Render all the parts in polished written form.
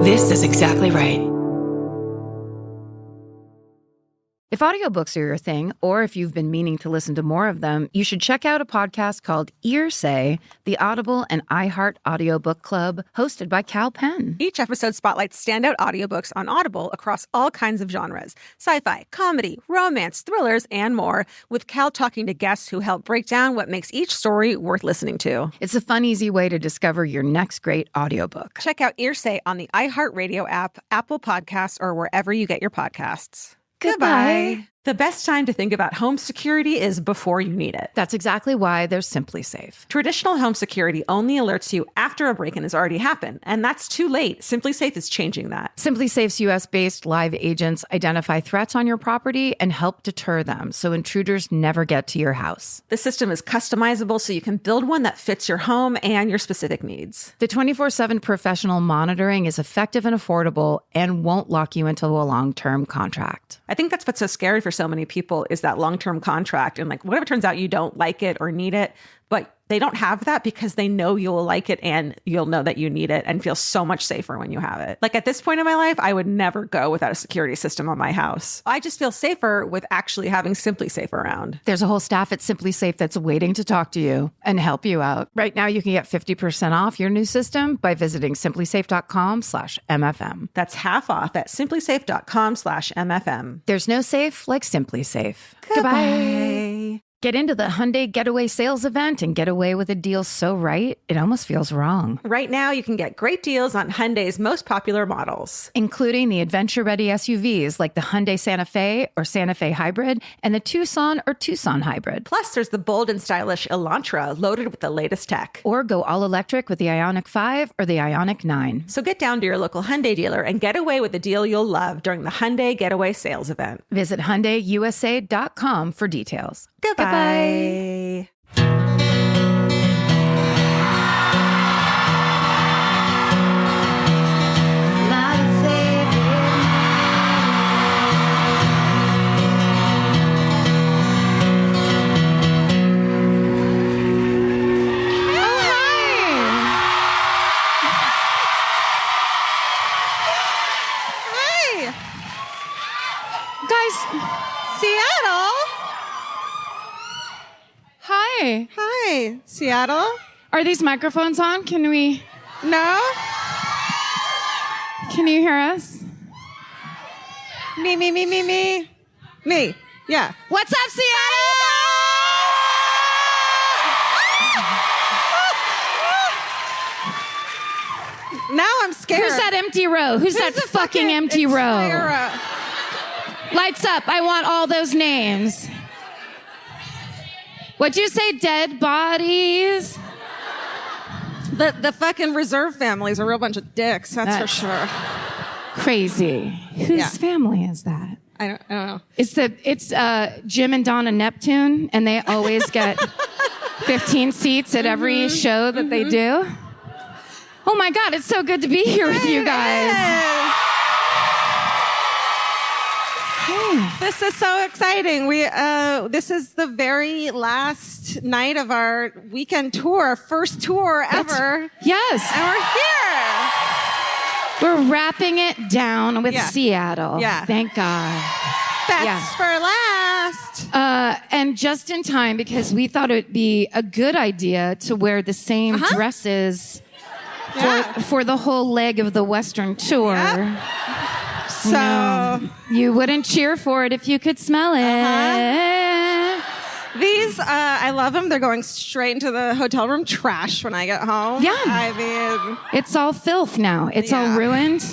This is exactly right. If audiobooks are your thing, or if you've been meaning to listen to more of them, you should check out a podcast called Ear Say, the Audible and iHeart Audiobook Club, hosted by Cal Penn. Each episode spotlights standout audiobooks on Audible across all kinds of genres. Sci-fi, comedy, romance, thrillers, and more, with Cal talking to guests who help break down what makes each story worth listening to. It's a fun, easy way to discover your next great audiobook. Check out Ear Say on the iHeartRadio app, Apple Podcasts, or wherever you get your podcasts. Goodbye. The best time to think about home security is before you need it. That's exactly why there's Simply Safe. Traditional home security only alerts you after a break-in has already happened, and that's too late. Simply Safe is changing that. Simply Safe's U.S.-based live agents identify threats on your property and help deter them so intruders never get to your house. The system is customizable so you can build one that fits your home and your specific needs. The 24/7 professional monitoring is effective and affordable and won't lock you into a long-term contract. I think that's what's so scary for so many people is that long-term contract. And like, what if it turns out you don't like it or need it, but they don't have that because they know you'll like it and you'll know that you need it and feel so much safer when you have it. Like at this point in my life, I would never go without a security system on my house. I just feel safer with actually having Simply Safe around. There's a whole staff at Simply Safe that's waiting to talk to you and help you out. Right now, you can get 50% off your new system by visiting simplysafe.com/MFM. That's half off at simplysafe.com/MFM. There's no safe like Simply Safe. Goodbye. Get into the Hyundai Getaway Sales Event and get away with a deal so right, it almost feels wrong. Right now, you can get great deals on Hyundai's most popular models, including the adventure-ready SUVs like the Hyundai Santa Fe or Santa Fe Hybrid and the Tucson or Tucson Hybrid. Plus, there's the bold and stylish Elantra loaded with the latest tech. Or go all-electric with the Ioniq 5 or the Ioniq 9. So get down to your local Hyundai dealer and get away with a deal you'll love during the Hyundai Getaway Sales Event. Visit HyundaiUSA.com for details. Goodbye. Bye. Hi, Seattle. Are these microphones on? Can we? No? Can you hear us? Me. Me. Yeah. What's up, Seattle? Now I'm scared. Who's that empty row? Who's that fucking empty row? Lights up. I want all those names. What'd you say? Dead bodies? The fucking reserve family's a real bunch of dicks, that's for sure. Crazy. Whose family is that? I don't know. It's Jim and Donna Neptune, and they always get 15 seats at every show that they do. Oh my God, it's so good to be here with you guys. This is so exciting. This is the very last night of our weekend tour, our first tour ever. Yes. And we're wrapping it down with Seattle. Yeah. Thank God. Best for last. And just in time, because we thought it would be a good idea to wear the same dresses for the whole leg of the Western tour. Yep. So you wouldn't cheer for it if you could smell it. These, I love them. They're going straight into the hotel room trash when I get home. Yeah. I mean, it's all filth now. It's all ruined.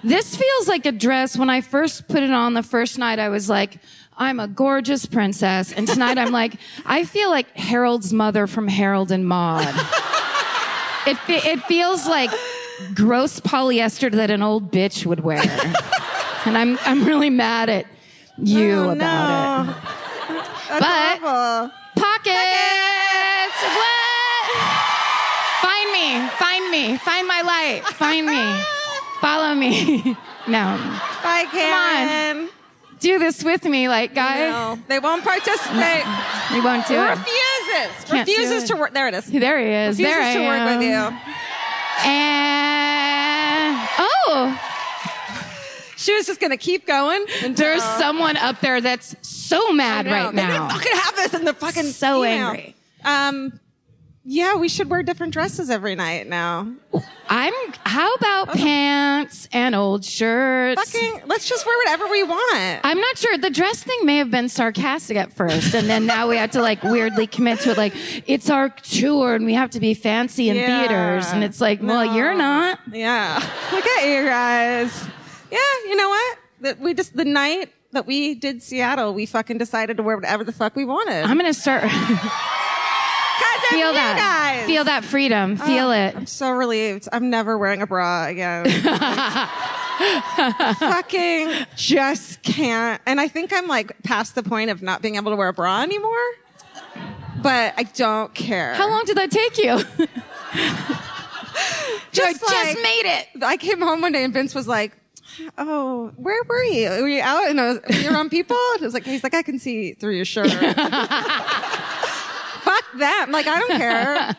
This feels like a dress. When I first put it on the first night, I was like, I'm a gorgeous princess. And tonight I'm like, I feel like Harold's mother from Harold and Maude. It feels like gross polyester that an old bitch would wear. And I'm really mad at you about it. That's awful. Pockets! What? Find me. Find my light. Find me. Follow me. No. Bye, Karen. Come on. Do this with me, like, guys. No, they won't participate. We won't do it. Refuses to work. There it is. There he is. Refuses to work with you. And She was just going to keep going. There's someone up there that's so mad right They now. didn't fucking have this in the fucking So email. angry. Yeah, we should wear different dresses every night now. How about pants and old shirts? Let's just wear whatever we want. I'm not sure. The dress thing may have been sarcastic at first, and then now we have to like weirdly commit to it. Like, it's our tour, and we have to be fancy in theaters. And it's like, well, you're not. Yeah. Look at you guys. Yeah, you know what? The night that we did Seattle, we fucking decided to wear whatever the fuck we wanted. I'm gonna start. Feel that. Guys. Feel that freedom. Feel it. I'm so relieved. I'm never wearing a bra again. Fucking just can't. And I think I'm like past the point of not being able to wear a bra anymore. But I don't care. How long did that take you? Just made it. I came home one day and Vince was like, "Oh, where were you? Were you out? And were you around people?" And he's like, "I can see through your shirt." Fuck them. Like, I don't care.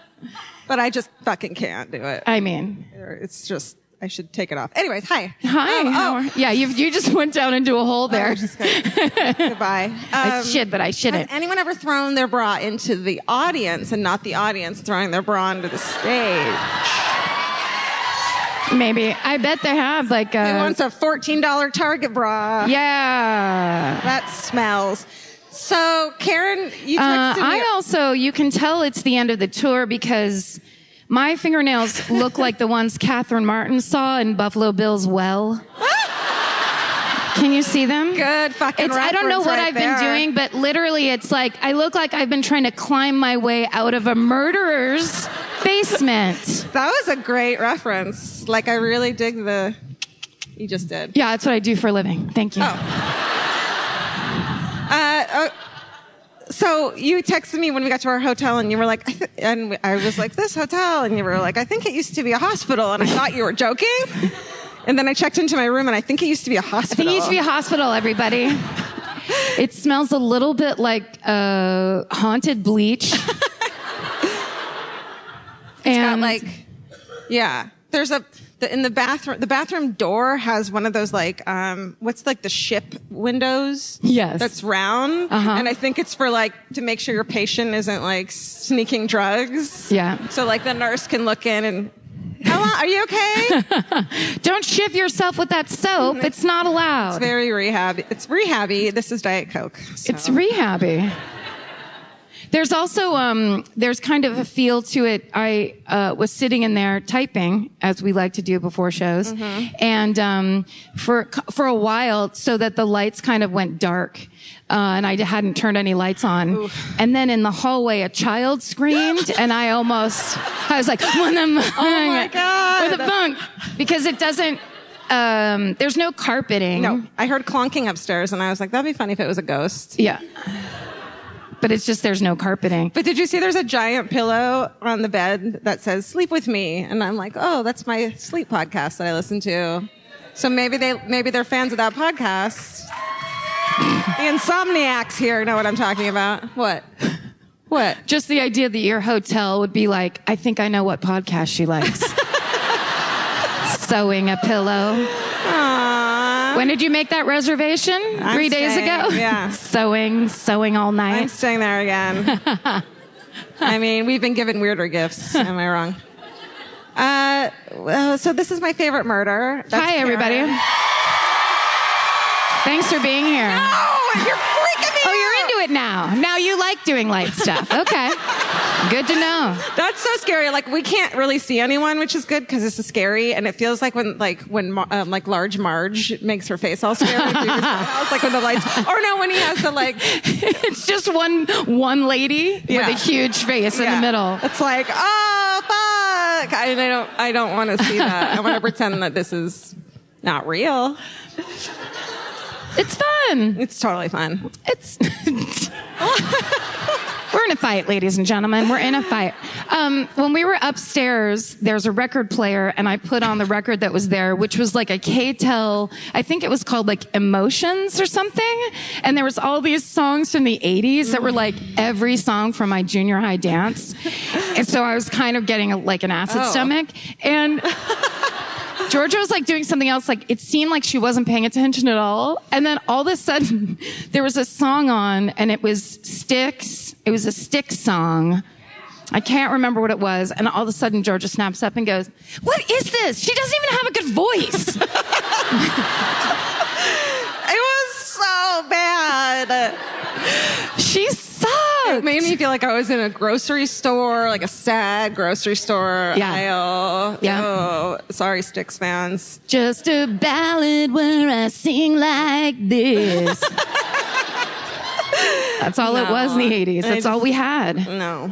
But I just fucking can't do it. I mean, it's just, I should take it off. Anyways, hi. Hi. Yeah, you just went down into a hole there. Just goodbye. I should, but I shouldn't. Has anyone ever thrown their bra into the audience and not the audience throwing their bra into the stage? Maybe. I bet they have. Like, Who wants a $14 Target bra? Yeah. That smells. So, Karen, you texted me. You can tell it's the end of the tour because my fingernails look like the ones Catherine Martin saw in Buffalo Bill's Well. Can you see them? Good fucking I don't know what I've been doing, but literally it's like, I look like I've been trying to climb my way out of a murderer's basement. That was a great reference. Like, I really dig you just did. Yeah, that's what I do for a living. Thank you. So you texted me when we got to our hotel, and you were like, and I was like, this hotel, and you were like, I think it used to be a hospital, and I thought you were joking. And then I checked into my room, and I think it used to be a hospital. I think it used to be a hospital, everybody. It smells a little bit like haunted bleach. There's in the bathroom. The bathroom door has one of those like what's like the ship windows? Yes, that's round, and I think it's for like to make sure your patient isn't like sneaking drugs. Yeah. So like the nurse can look in and, how long? Are you okay? Don't shiv yourself with that soap. It's not allowed. It's very rehabby. It's rehabby. This is Diet Coke. So. It's rehabby. There's also, there's kind of a feel to it. I was sitting in there typing, as we like to do before shows, and for a while, so that the lights kind of went dark, and I hadn't turned any lights on. Ooh. And then in the hallway, a child screamed, and I was like, oh my God. With a bunk. Because it doesn't, there's no carpeting. No, I heard clonking upstairs, and I was like, that'd be funny if it was a ghost. Yeah. But it's just there's no carpeting. But did you see there's a giant pillow on the bed that says "Sleep with me"? And I'm like, oh, that's my sleep podcast that I listen to. So maybe they're fans of that podcast. The insomniacs here know what I'm talking about. What? Just the idea that your hotel would be like, I think I know what podcast she likes. Sewing a pillow. Aww. When did you make that reservation? 3 days ago? Yeah. Sewing all night. I'm staying there again. I mean, we've been given weirder gifts. Am I wrong? So this is my favorite murder. That's Hi, everybody. Karen. Thanks for being here. No, you're freaking me out. You're into it now. Now you like doing light stuff. Okay. Good to know. That's so scary. Like, we can't really see anyone, which is good because this is scary. And it feels like when Large Marge makes her face all scary. Like when the lights, or no, when he has the like. It's just one lady with a huge face in the middle. It's like, oh, fuck. I don't want to see that. I want to pretend that this is not real. It's fun. It's totally fun. We're in a fight, ladies and gentlemen. We're in a fight. When we were upstairs, there's a record player, and I put on the record that was there, which was like a K-Tel, I think it was called like Emotions or something. And there was all these songs from the 80s that were like every song from my junior high dance. And so I was kind of getting like an acid stomach. And Georgia was like doing something else. Like it seemed like she wasn't paying attention at all. And then all of a sudden there was a song on and it was Styx. It was a Styx song. I can't remember what it was. And all of a sudden Georgia snaps up and goes, "What is this? She doesn't even have a good voice." It was so bad. She sucked. It made me feel like I was in a grocery store, like a sad grocery store aisle. Yeah. Oh, sorry, Styx fans. Just a ballad where I sing like this. That's all it was in the 80s. That's all we had. No,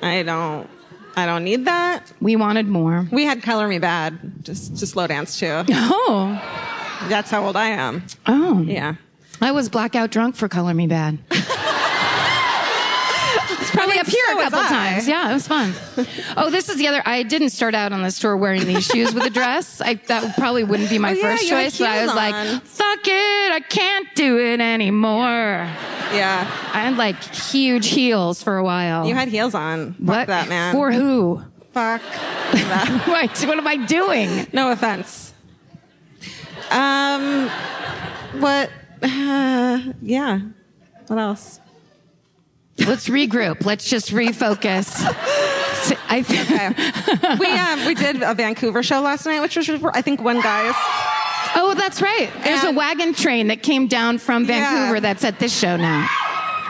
I don't need that. We wanted more. We had Color Me Bad, just to slow dance to. Oh. That's how old I am. Oh. Yeah. I was blackout drunk for Color Me Bad. It's probably up here so a couple was I. times. Yeah, it was fun. Oh, this is the other. I didn't start out on this tour wearing these shoes with a dress. That probably wouldn't be my first you had choice, but I was heels like, on. fuck it, I can't do it anymore. Yeah. I had like huge heels for a while. You had heels on. Fuck what? that, man. For who? Fuck that. What am I doing? No offense. What? Yeah. What else? Let's regroup. Let's just refocus. Okay. We did a Vancouver show last night, which was, I think, one guy's. Oh, that's right. There's a wagon train that came down from Vancouver that's at this show now.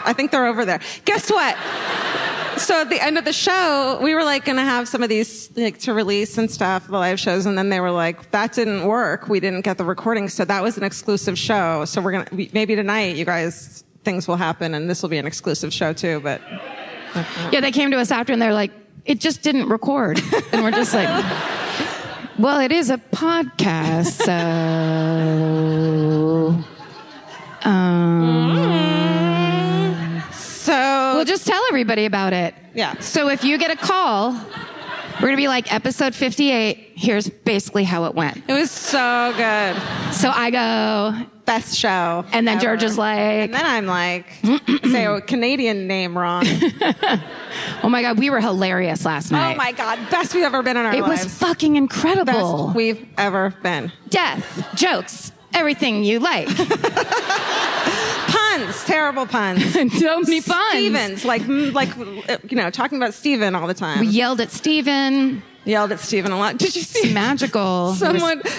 I think they're over there. Guess what? So at the end of the show, we were like going to have some of these like to release and stuff, the live shows, and then they were like, "That didn't work. We didn't get the recording." So that was an exclusive show. So maybe tonight, you guys, things will happen, and this will be an exclusive show too. But yeah, they came to us after, and they're like, "It just didn't record," and we're just like, "Well, it is a podcast, so." So We'll just tell everybody about it. Yeah. So if you get a call, we're going to be like, episode 58, here's basically how it went. it was so good. So I go, Best show. and then ever. George is like, And then I'm like, say a Canadian name wrong. oh my God, we were hilarious last night. Oh my God, best we've ever been in our It lives. was fucking incredible. Best we've ever been. Death, jokes, everything you like. Puns, terrible puns. So many fun. Stevens, like talking about Steven all the time. We yelled at Steven. Yelled at Steven a lot. Did you see? It's magical.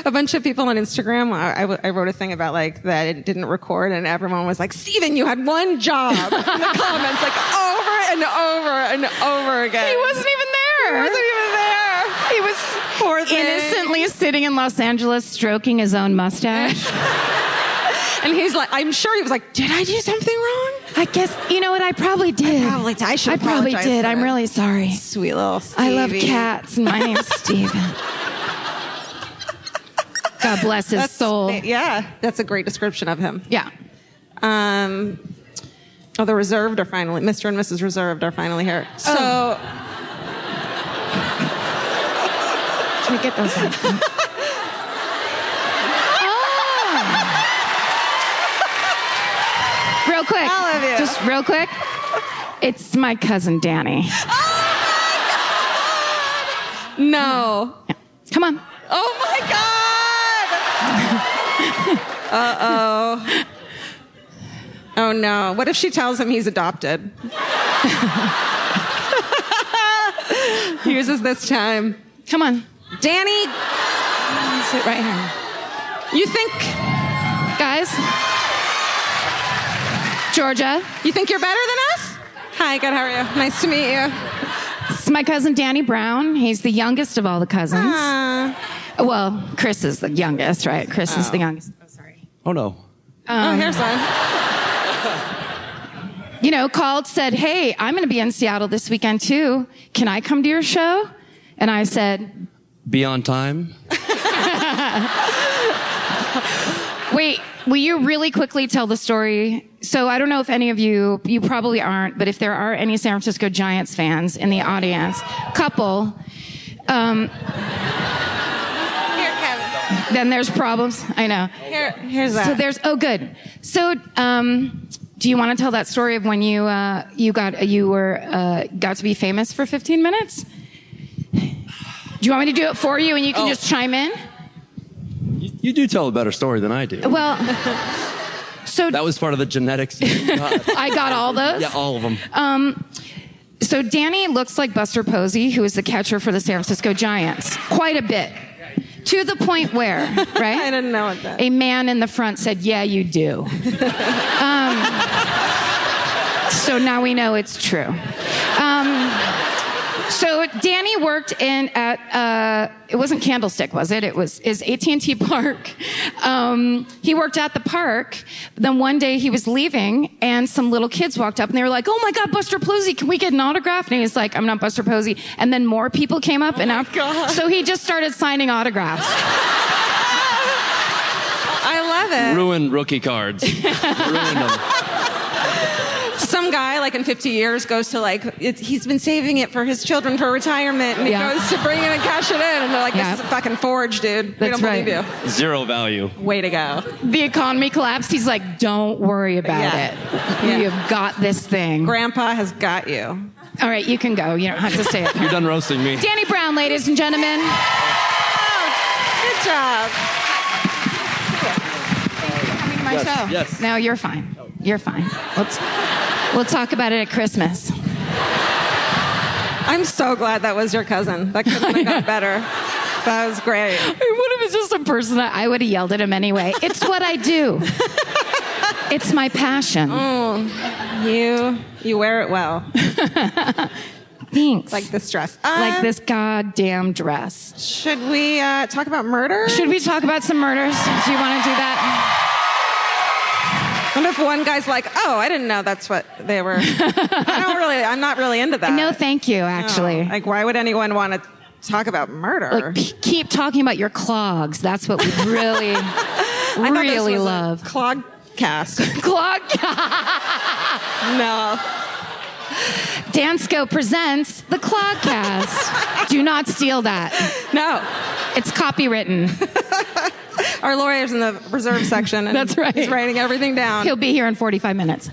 A bunch of people on Instagram, I wrote a thing about like that it didn't record, and everyone was like, "Steven, you had one job." In the comments, like over and over and over again. He wasn't even there. He wasn't even there. He was Poor thing. innocently sitting in Los Angeles stroking his own mustache. And he's like, I'm sure he was like, "Did I do something wrong?" I guess, you know what, I probably did. I should I probably apologize did. for I'm that. really sorry. Sweet little Stevie. I love cats, and my name's Steven. God bless his soul. Yeah, that's a great description of him. Yeah. The Reserved are finally, Mr. and Mrs. Reserved are finally here. So, Can we get those on? Real quick. I love you. Just real quick. It's my cousin Danny. no. Yeah. Come on. Oh my God. Uh-oh. Oh no. What if she tells him he's adopted? Uses this time. Come on. Danny, Sit right here. you think Guys. Georgia. you think you're better than us? Hi, good, how are you? Nice to meet you. This is my cousin Danny Brown. He's the youngest of all the cousins. Well, Chris is the youngest, right? Chris is the youngest. Oh, sorry. Oh, no. Here's one. You know, called, said, "Hey, I'm going to be in Seattle this weekend too. Can I come to your show?" And I said, Be on time. "Wait, will you really quickly tell the story?" So I don't know if any of you probably aren't, but if there are any San Francisco Giants fans in the audience, couple, Here, Kevin. then there's problems. I know. Here's that. So there's, oh, good. So, do you want to tell that story of when you got to be famous for 15 minutes? Do you want me to do it for you and you can just chime in? You do tell a better story than I do. Well, so That was part of the genetics you got. I got all those? Yeah, all of them. So Danny looks like Buster Posey, who is the catcher for the San Francisco Giants, quite a bit. To the point where, right? I didn't know what that. A man in the front said, "Yeah, you do." So now we know it's true. So Danny worked at it wasn't Candlestick, was it? It was AT&T Park. He worked at the park. Then one day he was leaving, and some little kids walked up, and they were like, "Oh my God, Buster Posey, can we get an autograph?" And he's like, "I'm not Buster Posey." And then more people came up, so he just started signing autographs. I love it. Ruined rookie cards. Ruined them. Some guy, like in 50 years, goes to he's been saving it for his children for retirement, and he goes to bring it and cash it in, and they're like, "This is a fucking forge, dude. We don't believe you." Zero value. Way to go. The economy collapsed. He's like, "Don't worry about it. Yeah. You've got this thing." Grandpa has got you. All right, you can go. You don't have to stay up here. You're done roasting me. Danny Brown, ladies and gentlemen. Good job. Coming to my show. Yes. No, you're fine. You're fine. We'll talk about it at Christmas. I'm so glad that was your cousin. That couldn't have got better. That was great. What if it's just a person that I would have yelled at him anyway? It's what I do. It's my passion. You wear it well. Thanks. Like this dress. Like this goddamn dress. Should we talk about murder? Should we talk about some murders? Do you want to do that? What if one guy's like, "Oh, I didn't know that's what they were." I'm not really into that. No, thank you, actually. No. Like, why would anyone want to talk about murder? Like, keep talking about your clogs. That's what we really, really love. Clogcast. No. Dansco presents the Clogcast. Do not steal that. No. It's copywritten. Our lawyer's in the reserve section. And That's right. He's writing everything down. He'll be here in 45 minutes.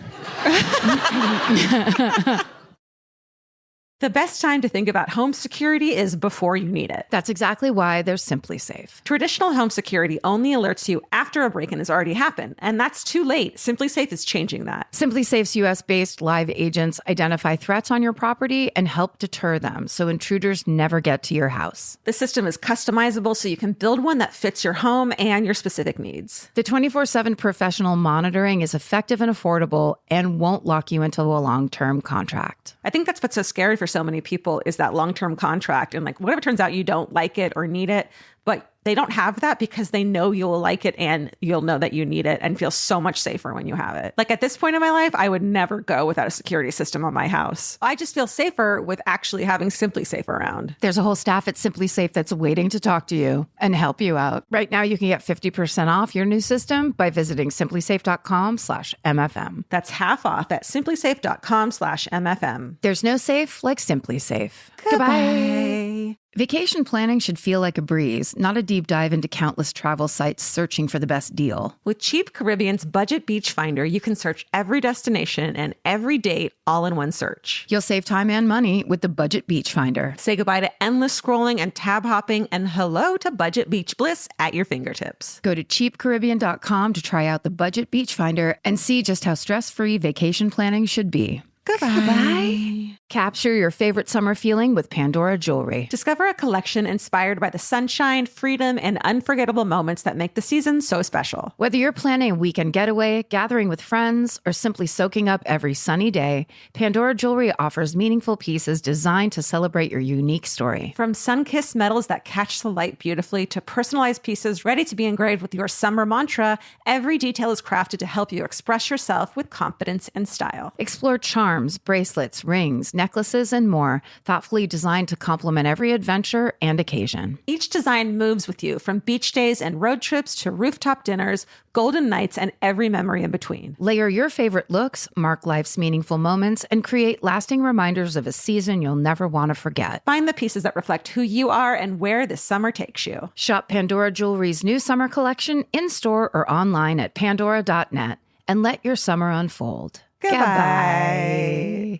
The best time to think about home security is before you need it. That's exactly why there's Simply Safe. Traditional home security only alerts you after a break-in has already happened, and that's too late. Simply Safe is changing that. Simply Safe's US-based live agents identify threats on your property and help deter them so intruders never get to your house. The system is customizable so you can build one that fits your home and your specific needs. The 24/7 professional monitoring is effective and affordable and won't lock you into a long-term contract. I think that's what's so scary for so many people is that long-term contract. And like, what if it turns out you don't like it or need it, but they don't have that because they know you'll like it and you'll know that you need it and feel so much safer when you have it. Like at this point in my life, I would never go without a security system on my house. I just feel safer with actually having Simply Safe around. There's a whole staff at Simply Safe that's waiting to talk to you and help you out. Right now, you can get 50% off your new system by visiting simplysafe.com/MFM. That's half off at simplysafe.com/MFM. There's no safe like Simply Safe. Goodbye. Vacation planning should feel like a breeze, not a deep dive into countless travel sites searching for the best deal. With Cheap Caribbean's Budget Beach Finder, you can search every destination and every date all in one search. You'll save time and money with the Budget Beach Finder. Say goodbye to endless scrolling and tab hopping and hello to Budget Beach Bliss at your fingertips. Go to cheapcaribbean.com to try out the Budget Beach Finder and see just how stress-free vacation planning should be. Goodbye. Capture your favorite summer feeling with Pandora Jewelry. Discover a collection inspired by the sunshine, freedom, and unforgettable moments that make the season so special. Whether you're planning a weekend getaway, gathering with friends, or simply soaking up every sunny day, Pandora Jewelry offers meaningful pieces designed to celebrate your unique story. From sun-kissed metals that catch the light beautifully to personalized pieces ready to be engraved with your summer mantra, every detail is crafted to help you express yourself with confidence and style. Explore charms, bracelets, rings, necklaces, and more, thoughtfully designed to complement every adventure and occasion. Each design moves with you from beach days and road trips to rooftop dinners, golden nights, and every memory in between. Layer your favorite looks, mark life's meaningful moments, and create lasting reminders of a season you'll never want to forget. Find the pieces that reflect who you are and where this summer takes you. Shop Pandora Jewelry's new summer collection in-store or online at pandora.net and let your summer unfold. Goodbye.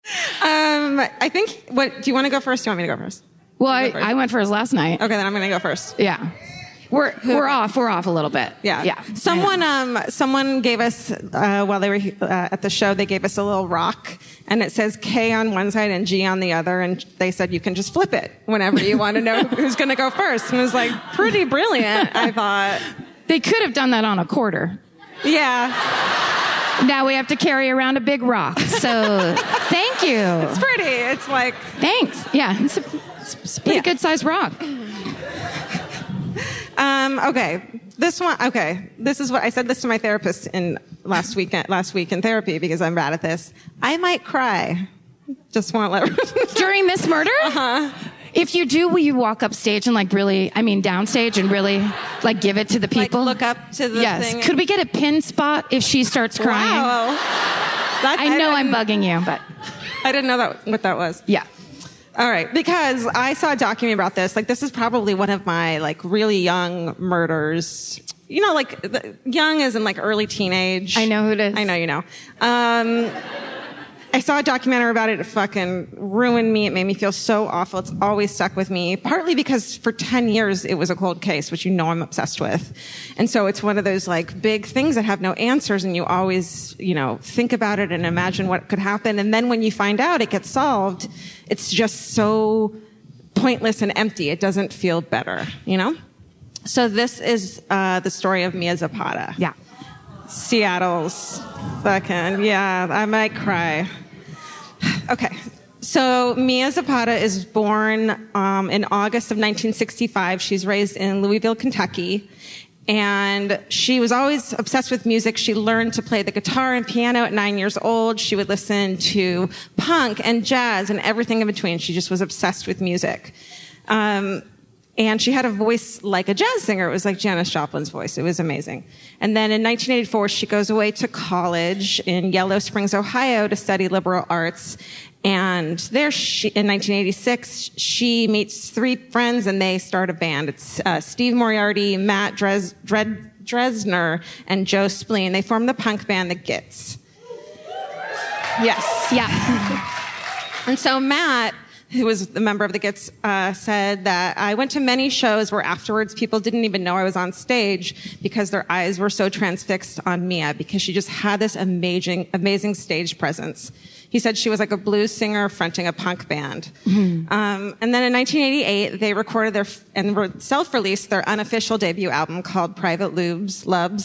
I think, do you want to go first? Do you want me to go first? Well, I went first last night. Okay, then I'm going to go first. Yeah. We're off a little bit. Yeah. Someone gave us, while they were at the show, they gave us a little rock, and it says K on one side and G on the other, and they said you can just flip it whenever you want to know who's going to go first. And it was like pretty brilliant, I thought. They could have done that on a quarter. Yeah. Now we have to carry around a big rock. So thank you. It's pretty. It's like... Thanks. Yeah, it's a pretty good sized rock. Okay. This one, okay. This is what I said this to my therapist last week in therapy because I'm bad at this. I might cry. Just want to let During this murder? Uh-huh. If you do, will you walk up stage and downstage and really give it to the people? Like look up to the thing. Yes. Could we get a pin spot if she starts crying? Wow. I know I'm bugging you, but I didn't know what that was. Yeah. All right, because I saw a documentary about this. This is probably one of my really young murders. Young as in early teenage. I know who it is. I know you know. I saw a documentary about it. It fucking ruined me. It made me feel so awful. It's always stuck with me, partly because for 10 years it was a cold case, which I'm obsessed with. And so it's one of those big things that have no answers, and you always, think about it and imagine what could happen. And then when you find out it gets solved, it's just so pointless and empty. It doesn't feel better, So this is the story of Mia Zapata. Yeah. Seattle's fucking, yeah, I might cry. Okay, so Mia Zapata is born in August of 1965. She's raised in Louisville, Kentucky, and she was always obsessed with music. She learned to play the guitar and piano at 9 years old. She would listen to punk and jazz and everything in between. She just was obsessed with music. And she had a voice like a jazz singer. It was like Janis Joplin's voice. It was amazing. And then in 1984, she goes away to college in Yellow Springs, Ohio to study liberal arts. And there, in 1986, she meets three friends and they start a band. It's Steve Moriarty, Matt Dresner, and Joe Spleen. They form the punk band The Gits. Yes. Yeah. And so Matt, who was a member of the Gits, said that I went to many shows where afterwards people didn't even know I was on stage because their eyes were so transfixed on Mia because she just had this amazing stage presence. He said she was like a blues singer fronting a punk band. Mm-hmm. And then in 1988, they recorded and self-released their unofficial debut album called Private Lubes. What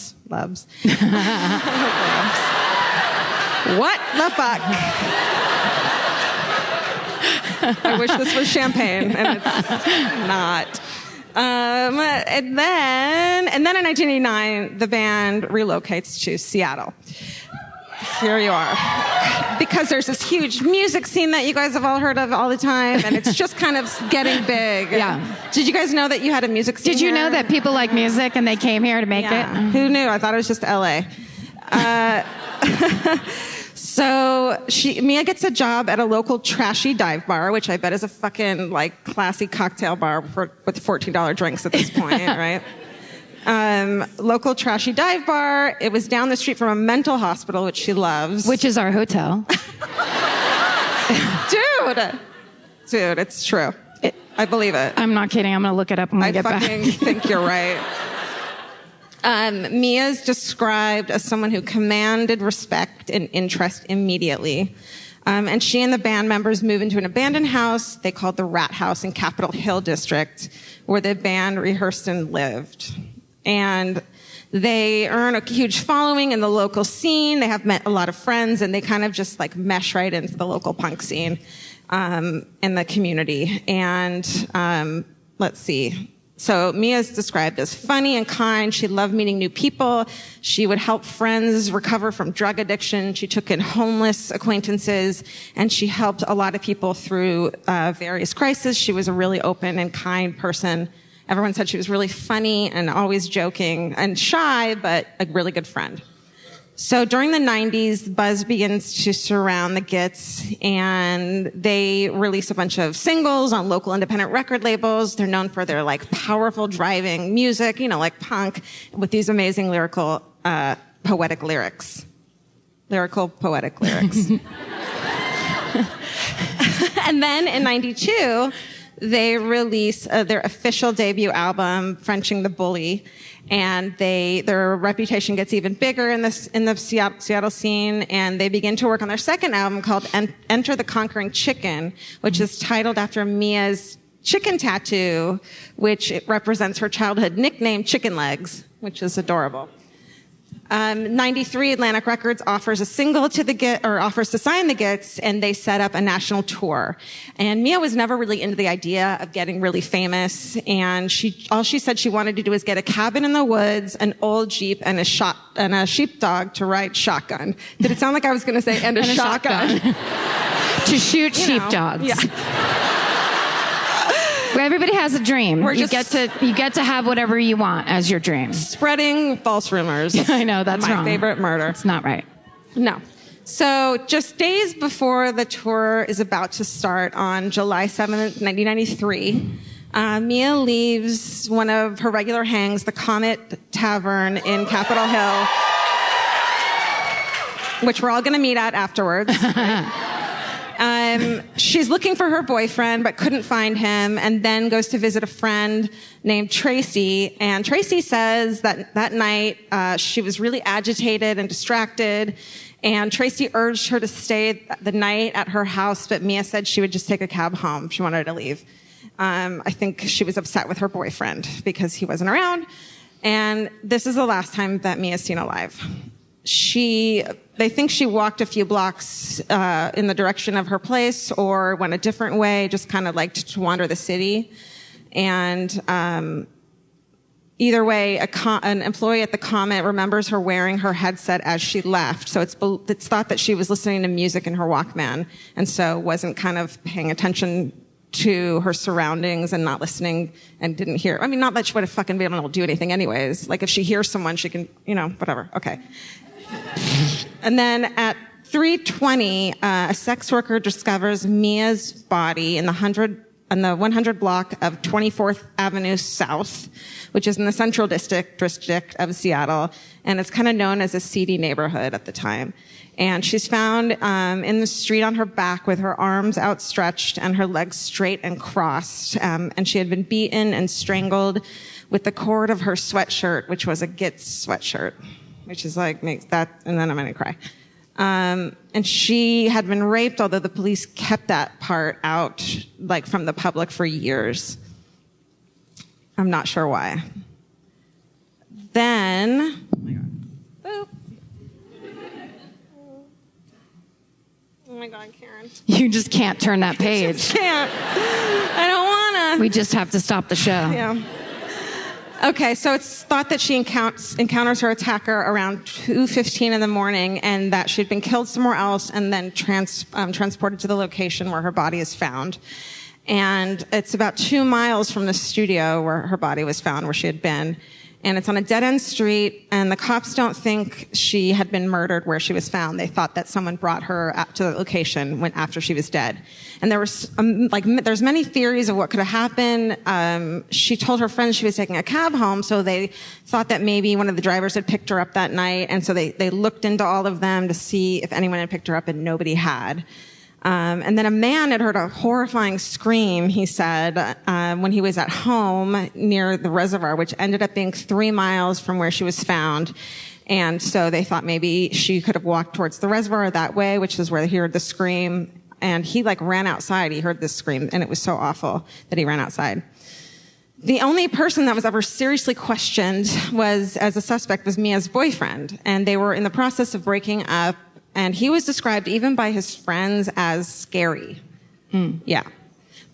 the fuck? I wish this was champagne, and it's not. And then in 1989, the band relocates to Seattle. Here you are. Because there's this huge music scene that you guys have all heard of all the time, and it's just kind of getting big. Yeah. Did you guys know that you had a music scene Did you here? know that people like music and they came here to make it? Who knew? I thought it was just LA. So Mia gets a job at a local trashy dive bar, which I bet is a fucking classy cocktail bar with $14 drinks at this point, right? Local trashy dive bar. It was down the street from a mental hospital, which she loves. Which is our hotel. Dude, it's true. I believe it. I'm not kidding. I'm going to look it up when we get back. I fucking think you're right. Mia's described as someone who commanded respect and interest immediately. And she and the band members move into an abandoned house they called the Rat House in Capitol Hill District, where the band rehearsed and lived. And they earn a huge following in the local scene. They have met a lot of friends, and they kind of just mesh right into the local punk scene in the community. And let's see. So Mia's described as funny and kind. She loved meeting new people. She would help friends recover from drug addiction. She took in homeless acquaintances, and she helped a lot of people through various crises. She was a really open and kind person. Everyone said she was really funny and always joking and shy, but a really good friend. So during the 90s, buzz begins to surround the Gits, and they release a bunch of singles on local independent record labels. They're known for their powerful driving music, like punk, with these amazing lyrical, poetic lyrics. Lyrical, poetic lyrics. And then in 92, they release their official debut album, Frenching the Bully, and their reputation gets even bigger in the Seattle scene, and they begin to work on their second album called Enter the Conquering Chicken, which is titled after Mia's chicken tattoo, which it represents her childhood nickname, Chicken Legs, which is adorable. 93, Atlantic Records offers a single to offers to sign the Gits, and they set up a national tour. And Mia was never really into the idea of getting really famous, and all she said she wanted to do was get a cabin in the woods, an old Jeep, and a sheepdog to ride shotgun. Did it sound like I was going to say, and a shotgun? To shoot sheepdogs. Yeah. Where everybody has a dream. We're You get to have whatever you want as your dream. Spreading false rumors. I know, that's my wrong. favorite murder. It's not right. No. So just days before the tour is about to start on July 7th, 1993, Mia leaves one of her regular hangs, the Comet Tavern in Capitol Hill, which we're all going to meet at afterwards. She's looking for her boyfriend, but couldn't find him, and then goes to visit a friend named Tracy. And Tracy says that night she was really agitated and distracted, and Tracy urged her to stay the night at her house, but Mia said she would just take a cab home. She wanted to leave. I think she was upset with her boyfriend because he wasn't around, and this is the last time that Mia's seen alive. They think she walked a few blocks in the direction of her place or went a different way, just kind of liked to wander the city. And either way, an employee at the Comet remembers her wearing her headset as she left. So it's thought that she was listening to music in her Walkman, and so wasn't kind of paying attention to her surroundings and not listening and didn't hear. I mean, not that she would have fucking been able to do anything anyways. Like if she hears someone, she can, whatever. Okay. And then at 3:20, a sex worker discovers Mia's body in the 100 block of 24th Avenue South, which is in the Central District of Seattle, and it's kind of known as a seedy neighborhood at the time. And she's found in the street on her back with her arms outstretched and her legs straight and crossed, and she had been beaten and strangled with the cord of her sweatshirt, which was a Gits sweatshirt, which is like, makes that, and then I'm going to cry. And she had been raped, although the police kept that part out, like, from the public for years. I'm not sure why. Then, boop. Oh my God, Karen. You just can't turn that page. Can't. I don't want to. We just have to stop the show. Yeah. Okay, so it's thought that she encounters her attacker around 2:15 in the morning, and that she'd been killed somewhere else and then transported to the location where her body is found. And it's about 2 miles from the studio where her body was found, where she had been. And it's on a dead-end street, and the cops don't think she had been murdered where she was found. They thought that someone brought her up to the location after she was dead. And there was, there's many theories of what could have happened. She told her friends she was taking a cab home, so they thought that maybe one of the drivers had picked her up that night, and so they looked into all of them to see if anyone had picked her up, and nobody had. And then a man had heard a horrifying scream, he said, when he was at home near the reservoir, which ended up being 3 miles from where she was found. And so they thought maybe she could have walked towards the reservoir that way, which is where he heard the scream. And he ran outside. He heard this scream, and it was so awful that he ran outside. The only person that was ever seriously questioned as a suspect was Mia's boyfriend. And they were in the process of breaking up. And he was described even by his friends as scary. Yeah.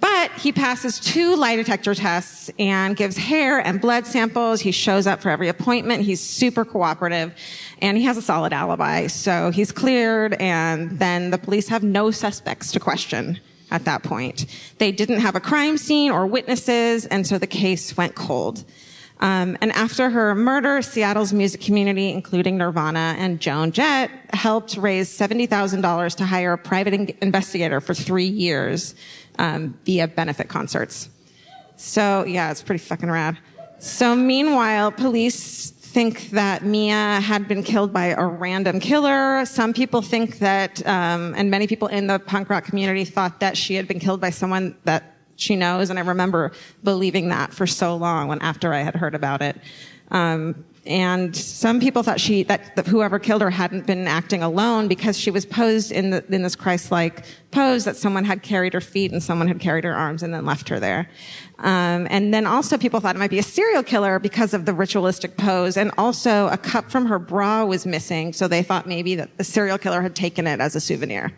But he passes 2 lie detector tests and gives hair and blood samples. He shows up for every appointment. He's super cooperative. And he has a solid alibi. So he's cleared, and then the police have no suspects to question at that point. They didn't have a crime scene or witnesses, and so the case went cold. And after her murder, Seattle's music community, including Nirvana and Joan Jett, helped raise $70,000 to hire a private investigator for 3 years via benefit concerts. So, yeah, it's pretty fucking rad. So, meanwhile, police think that Mia had been killed by a random killer. Some people think that, and many people in the punk rock community thought that she had been killed by someone that she knows. And I remember believing that for so long after I had heard about it. And some people thought that whoever killed her hadn't been acting alone because she was posed in this Christ-like pose that someone had carried her feet and someone had carried her arms and then left her there. And then also people thought it might be a serial killer because of the ritualistic pose. And also a cup from her bra was missing. So they thought maybe that the serial killer had taken it as a souvenir.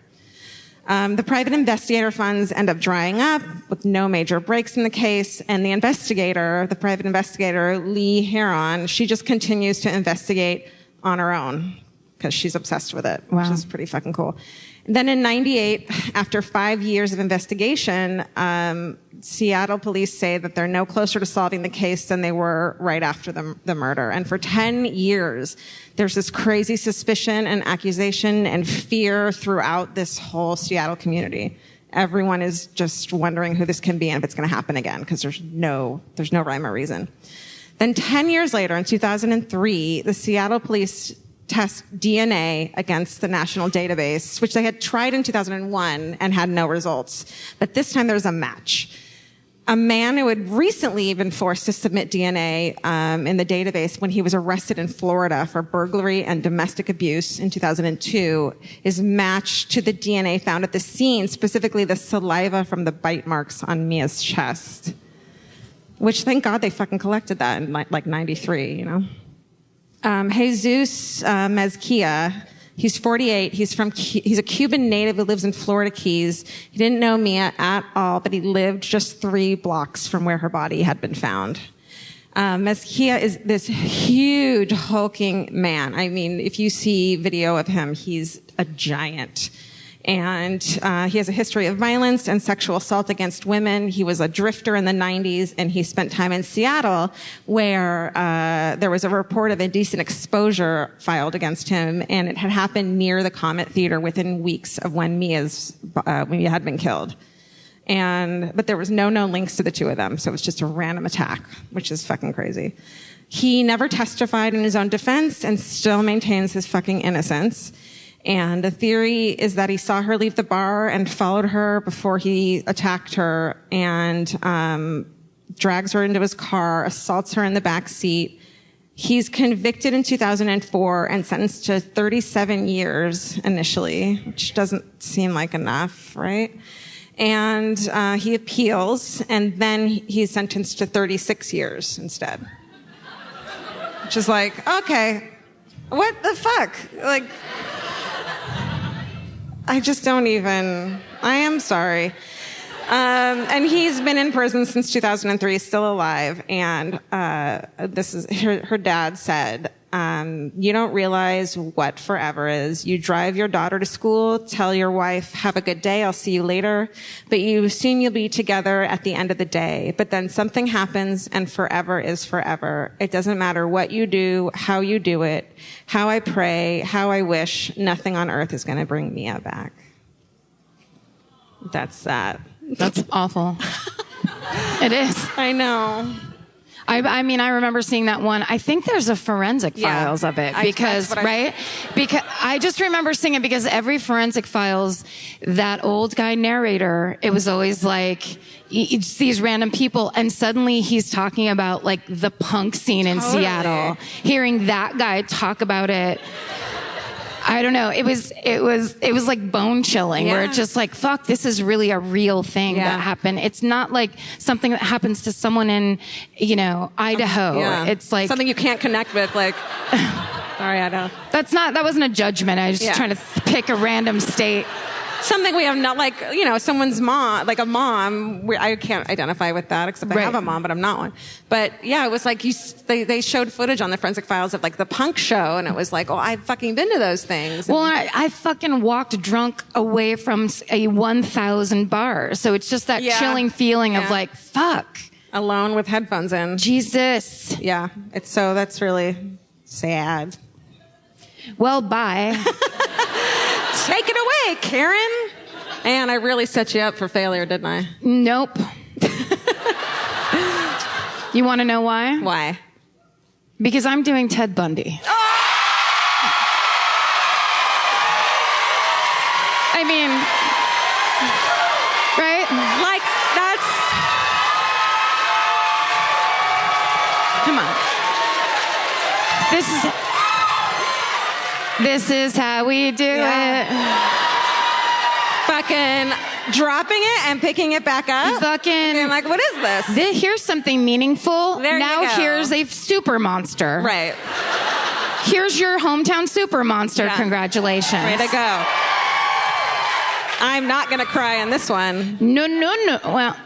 The private investigator funds end up drying up with no major breaks in the case. And the private investigator, Lee Heron, she just continues to investigate on her own because she's obsessed with it, which is pretty fucking cool. Then in 98, after 5 years of investigation, Seattle police say that they're no closer to solving the case than they were right after the murder. And for 10 years, there's this crazy suspicion and accusation and fear throughout this whole Seattle community. Everyone is just wondering who this can be and if it's going to happen again because there's no rhyme or reason. Then 10 years later, in 2003, the Seattle police test DNA against the national database, which they had tried in 2001 and had no results. But this time there was a match. A man who had recently been forced to submit DNA in the database when he was arrested in Florida for burglary and domestic abuse in 2002 is matched to the DNA found at the scene, specifically the saliva from the bite marks on Mia's chest. Which, thank God, they fucking collected that in like 93, you know? Jesus Mezquia, he's 48. He's a Cuban native who lives in Florida Keys. He didn't know Mia at all, but he lived just 3 blocks from where her body had been found. Mezquia is this huge, hulking man. I mean, if you see video of him, he's a giant. And he has a history of violence and sexual assault against women. He was a drifter in the 90s, and he spent time in Seattle, where there was a report of indecent exposure filed against him, and it had happened near the Comet Theater within weeks of when Mia had been killed. But there was no known links to the two of them, so it was just a random attack, which is fucking crazy. He never testified in his own defense and still maintains his fucking innocence. And the theory is that he saw her leave the bar and followed her before he attacked her and drags her into his car, assaults her in the back seat. He's convicted in 2004 and sentenced to 37 years initially, which doesn't seem like enough, right? And he appeals, and then he's sentenced to 36 years instead. Which is like, okay, what the fuck? Like... I just don't even, I am sorry. And he's been in prison since 2003, still alive. And this is her dad said, you don't realize what forever is. You drive your daughter to school, tell your wife, have a good day, I'll see you later. But you assume you'll be together at the end of the day. But then something happens and forever is forever. It doesn't matter what you do, how you do it, how I pray, how I wish, nothing on earth is going to bring Mia back. That's that. That's awful. It is. I know. I mean, I remember seeing that one. I think there's a forensic files of it because, right? Because I just remember seeing it because every forensic files, that old guy narrator, it was always like it's these random people, and suddenly he's talking about like the punk scene in Seattle. Hearing that guy talk about it. I don't know. It was like bone chilling where it's just like, fuck, this is really a real thing that happened. It's not like something that happens to someone in, Idaho. It's like something you can't connect with. Like, sorry, Idaho. That wasn't a judgment. I was just trying to pick a random state. Something we have not, like, someone's mom, like a mom. I can't identify with that except I have a mom, but I'm not one. But yeah, it was like they showed footage on the forensic files of like the punk show, and it was like, oh, I've fucking been to those things. Well, I fucking walked drunk away from a 1,000 bar, so it's just that chilling feeling of like, fuck. Alone with headphones in. Jesus. Yeah, that's really sad. Well, bye. Take it away, Karen. And I really set you up for failure, didn't I? Nope. You want to know why? Why? Because I'm doing Ted Bundy. Oh! I mean, right? Like, that's... Come on. This is how we do it. Fucking dropping it and picking it back up. Fucking. And I'm like, what is this? Here's something meaningful. There you now go. here's a super monster. Right. Here's your hometown super monster. Yeah. Congratulations. Way to go. I'm not going to cry on this one. No. Well,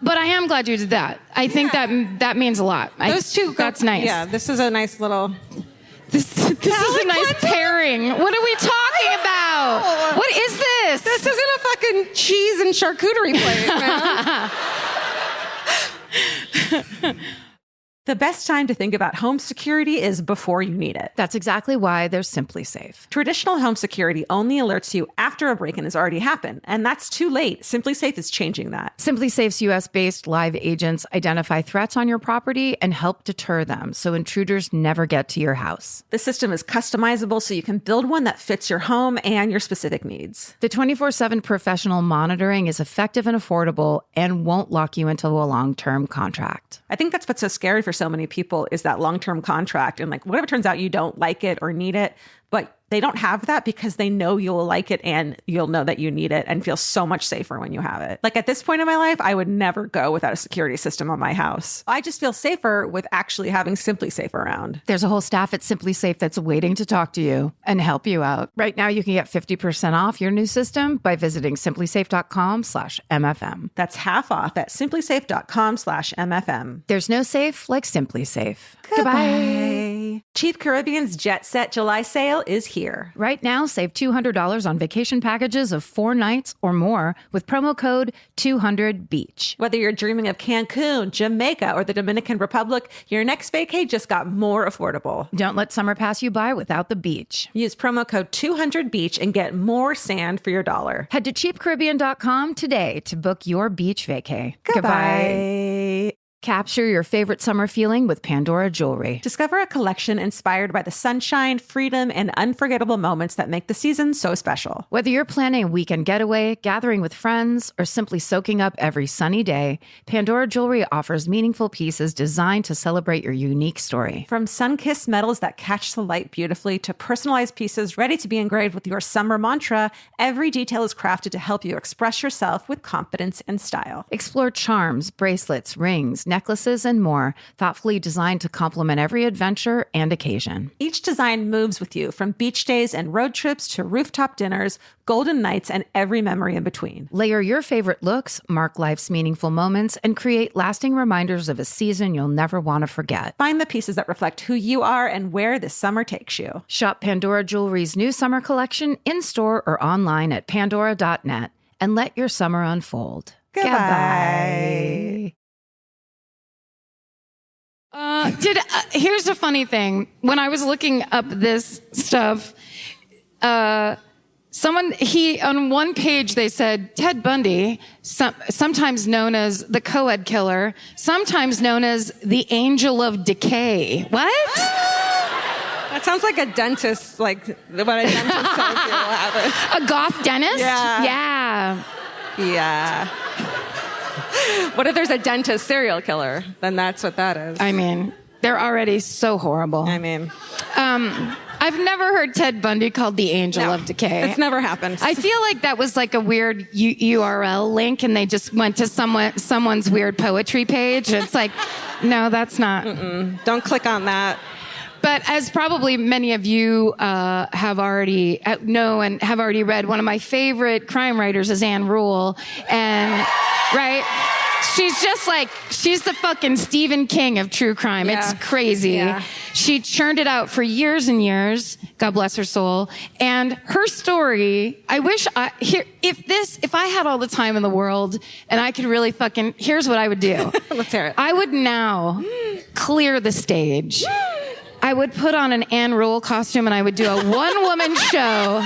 but I am glad you did that. I think that means a lot. Those two. That's nice. Yeah, this is a nice little... This is a nice pairing. What are we talking about? What is this? This isn't a fucking cheese and charcuterie plate, man. The best time to think about home security is before you need it. That's exactly why there's Simply Safe. Traditional home security only alerts you after a break-in has already happened, and that's too late. Simply Safe is changing that. Simply Safe's US-based live agents identify threats on your property and help deter them so intruders never get to your house. The system is customizable so you can build one that fits your home and your specific needs. The 24/7 professional monitoring is effective and affordable and won't lock you into a long-term contract. I think that's what's so scary for so many people is that long-term contract. And like, what if it turns out you don't like it or need it, but they don't have that because they know you'll like it and you'll know that you need it and feel so much safer when you have it. Like at this point in my life, I would never go without a security system on my house. I just feel safer with actually having Simply Safe around. There's a whole staff at Simply Safe that's waiting to talk to you and help you out. Right now, you can get 50% off your new system by visiting simplysafe.com/MFM. That's half off at simplysafe.com/MFM. There's no safe like Simply Safe. Goodbye. Cheap Caribbean's Jet Set July sale is here. Right now, save $200 on vacation packages of 4 nights or more with promo code 200BEACH. Whether you're dreaming of Cancun, Jamaica, or the Dominican Republic, your next vacay just got more affordable. Don't let summer pass you by without the beach. Use promo code 200BEACH and get more sand for your dollar. Head to cheapcaribbean.com today to book your beach vacay. Goodbye. Capture your favorite summer feeling with Pandora Jewelry. Discover a collection inspired by the sunshine, freedom, and unforgettable moments that make the season so special. Whether you're planning a weekend getaway, gathering with friends, or simply soaking up every sunny day, Pandora Jewelry offers meaningful pieces designed to celebrate your unique story. From sun-kissed metals that catch the light beautifully to personalized pieces ready to be engraved with your summer mantra, every detail is crafted to help you express yourself with confidence and style. Explore charms, bracelets, rings, necklaces, and more, thoughtfully designed to complement every adventure and occasion. Each design moves with you from beach days and road trips to rooftop dinners, golden nights, and every memory in between. Layer your favorite looks, mark life's meaningful moments, and create lasting reminders of a season you'll never want to forget. Find the pieces that reflect who you are and where this summer takes you. Shop Pandora Jewelry's new summer collection in-store or online at pandora.net and let your summer unfold. Goodbye. Here's a funny thing. When I was looking up this stuff, on one page they said Ted Bundy, sometimes known as the co-ed killer, sometimes known as the angel of decay. What? That sounds like a dentist, like what a dentist tells you will happen. A goth dentist? Yeah. Yeah. What if there's a dentist serial killer? Then that's what that is. I mean, they're already so horrible. I mean, I've never heard Ted Bundy called the angel of decay. It's never happened. I feel like that was like a weird URL link and they just went to someone's weird poetry page. It's like, no, that's not. Don't click on that. But as probably many of you have already know and have already read, one of my favorite crime writers is Anne Rule. And, right? She's just like, she's the fucking Stephen King of true crime. Yeah. It's crazy. Yeah. She churned it out for years and years. God bless her soul. And her story, I wish if I had all the time in the world and I could really here's what I would do. Let's hear it. I would now clear the stage. I would put on an Anne Rule costume and I would do a one-woman show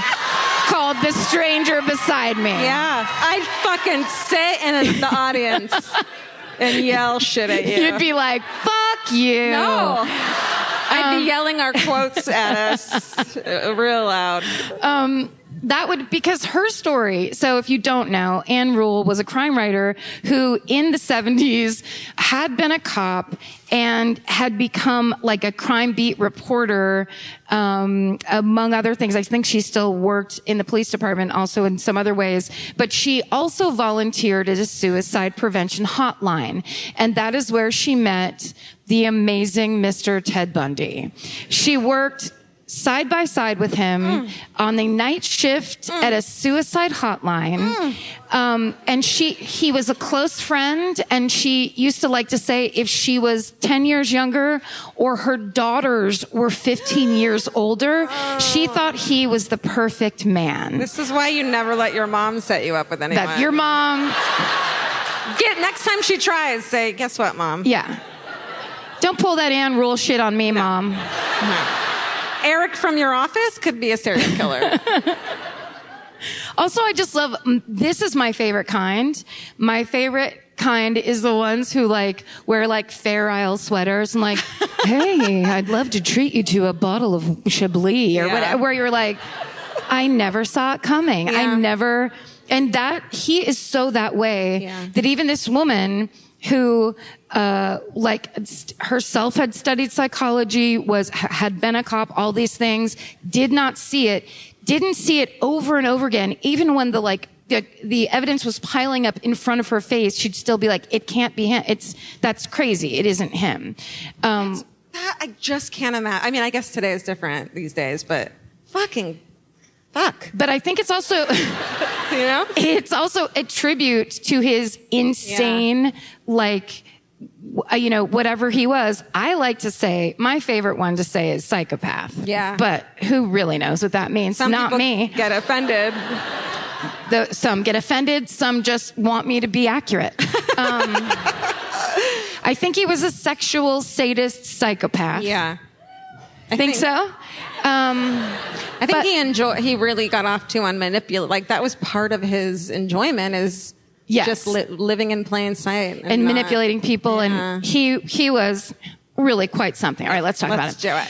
called The Stranger Beside Me. Yeah. I'd fucking sit in the audience and yell shit at you. You'd be like, fuck you. No. I'd be yelling our quotes at us real loud. because her story, so if you don't know, Anne Rule was a crime writer who in the 70s had been a cop and had become like a crime beat reporter, among other things. I think she still worked in the police department also in some other ways, but she also volunteered at a suicide prevention hotline. And that is where she met the amazing Mr. Ted Bundy. She worked side by side with him on the night shift at a suicide hotline. And he was a close friend, and she used to like to say if she was 10 years younger or her daughters were 15 years older, she thought he was the perfect man. This is why you never let your mom set you up with anyone. That your mom... Next time she tries, say, guess what, Mom? Yeah. Don't pull that Anne Rule shit on me, Mom. No. Eric from your office could be a serial killer. Also, I just love, this is my favorite kind. My favorite kind is the ones who like wear like Fair Isle sweaters and like, hey, I'd love to treat you to a bottle of Chablis or whatever, where you're like, I never saw it coming. Yeah. And that he is so that way that even this woman who herself had studied psychology, had been a cop, all these things, didn't see it over and over again, even when the evidence was piling up in front of her face, she'd still be like, it can't be him. That's crazy. It isn't him. I just can't imagine. I mean, I guess today is different these days, but fuck. But I think it's also, it's also a tribute to his insane, whatever he was. I like to say, my favorite one to say is psychopath. Yeah. But who really knows what that means? Some Not people me. Get offended. Some get offended. Some just want me to be accurate. I think he was a sexual sadist psychopath. Yeah. I think so. I think he really got off too on manipulate. Like that was part of his enjoyment is just living in plain sight and manipulating people. And he was really quite something. All right, let's talk about it. Let's do it.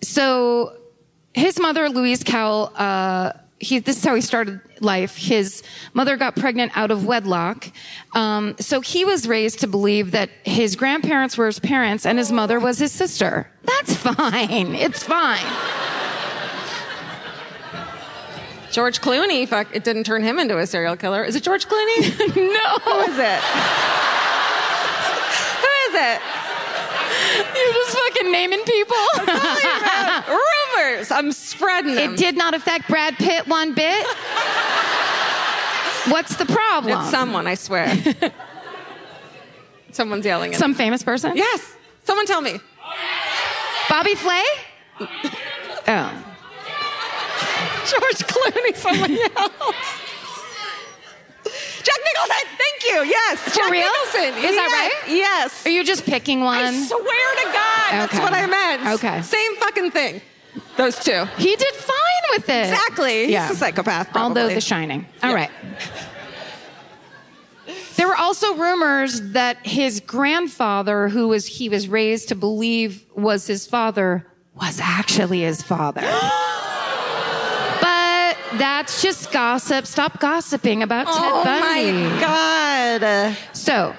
So his mother, Louise Cowell, this is how he started life. His mother got pregnant out of wedlock. So he was raised to believe that his grandparents were his parents and his mother was his sister. That's fine. It's fine. George Clooney, it didn't turn him into a serial killer. Is it George Clooney? No. Who is it? Who is it? You're just fucking naming people. Rumors. I'm spreading them. It did not affect Brad Pitt one bit. What's the problem? It's someone, I swear. Someone's yelling at Some famous person? Yes. Someone tell me. Bobby Flay? Oh. George Clooney, someone yell. Jack Nicholson, thank you. Yes, For Jack real? Nicholson. Is that right? Yes. Are you just picking one? I swear to God, that's Okay. what I meant. Okay. Same fucking thing. Those two. He did fine with it. Exactly. He's a psychopath, probably. Although The Shining. All right. There were also rumors that his grandfather, he was raised to believe was his father, was actually his father. But that's just gossip. Stop gossiping about Ted Bundy. Oh my God. So,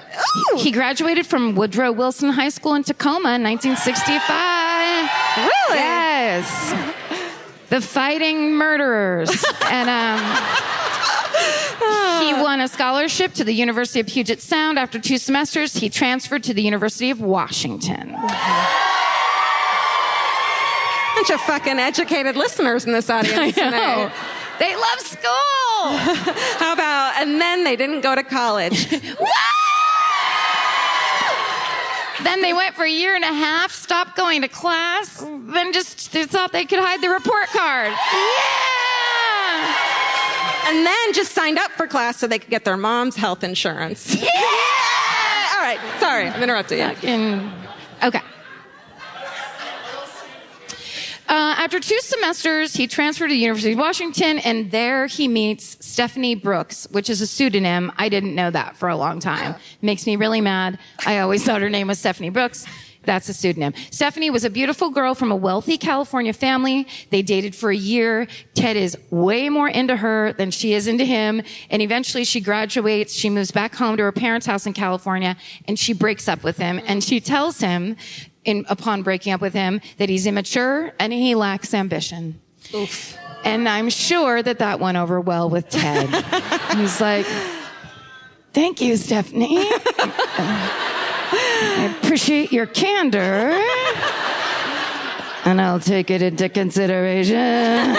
he graduated from Woodrow Wilson High School in Tacoma in 1965. Really? Yes. The Fighting Murderers. And he won a scholarship to the University of Puget Sound. After 2 semesters, he transferred to the University of Washington. Bunch of fucking educated listeners in this audience tonight. They love school. How about, and then they didn't go to college. Then they went for a year and a half, stopped going to class, then they thought they could hide the report card. Yeah! And then just signed up for class so they could get their mom's health insurance. Yeah! All right, sorry, I'm interrupting you. Okay. After 2 semesters, he transferred to the University of Washington, and there he meets Stephanie Brooks, which is a pseudonym. I didn't know that for a long time. Makes me really mad. I always thought her name was Stephanie Brooks. That's a pseudonym. Stephanie was a beautiful girl from a wealthy California family. They dated for a year. Ted is way more into her than she is into him. And eventually she graduates. She moves back home to her parents' house in California, and she breaks up with him. And she tells him, upon breaking up with him, that he's immature and he lacks ambition. Oof. And I'm sure that went over well with Ted. He's like, thank you, Stephanie. I appreciate your candor. And I'll take it into consideration.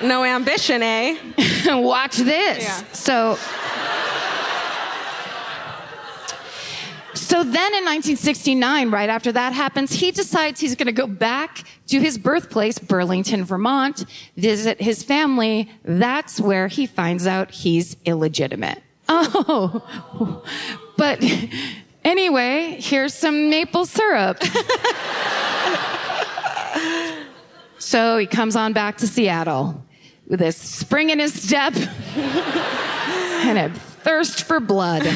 No ambition, eh? Watch this. Yeah. So then in 1969, right after that happens, he decides he's going to go back to his birthplace, Burlington, Vermont, visit his family. That's where he finds out he's illegitimate. Oh, but anyway, here's some maple syrup. So he comes on back to Seattle with a spring in his step and a thirst for blood.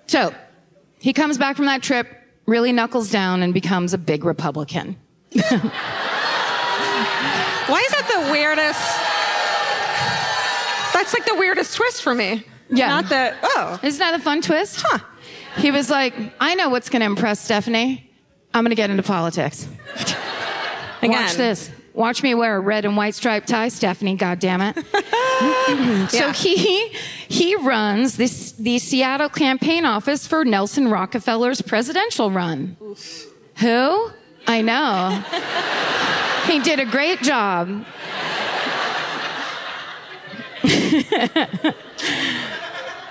So he comes back from that trip, really knuckles down, and becomes a big Republican. Why is that the weirdest? That's like the weirdest twist for me. Yeah. Not that, Isn't that a fun twist? Huh. He was like, I know what's going to impress Stephanie. I'm going to get into politics. Again. Watch this. Watch me wear a red and white striped tie, Stephanie, goddammit. So he runs the Seattle campaign office for Nelson Rockefeller's presidential run. Oof. Who? I know. He did a great job.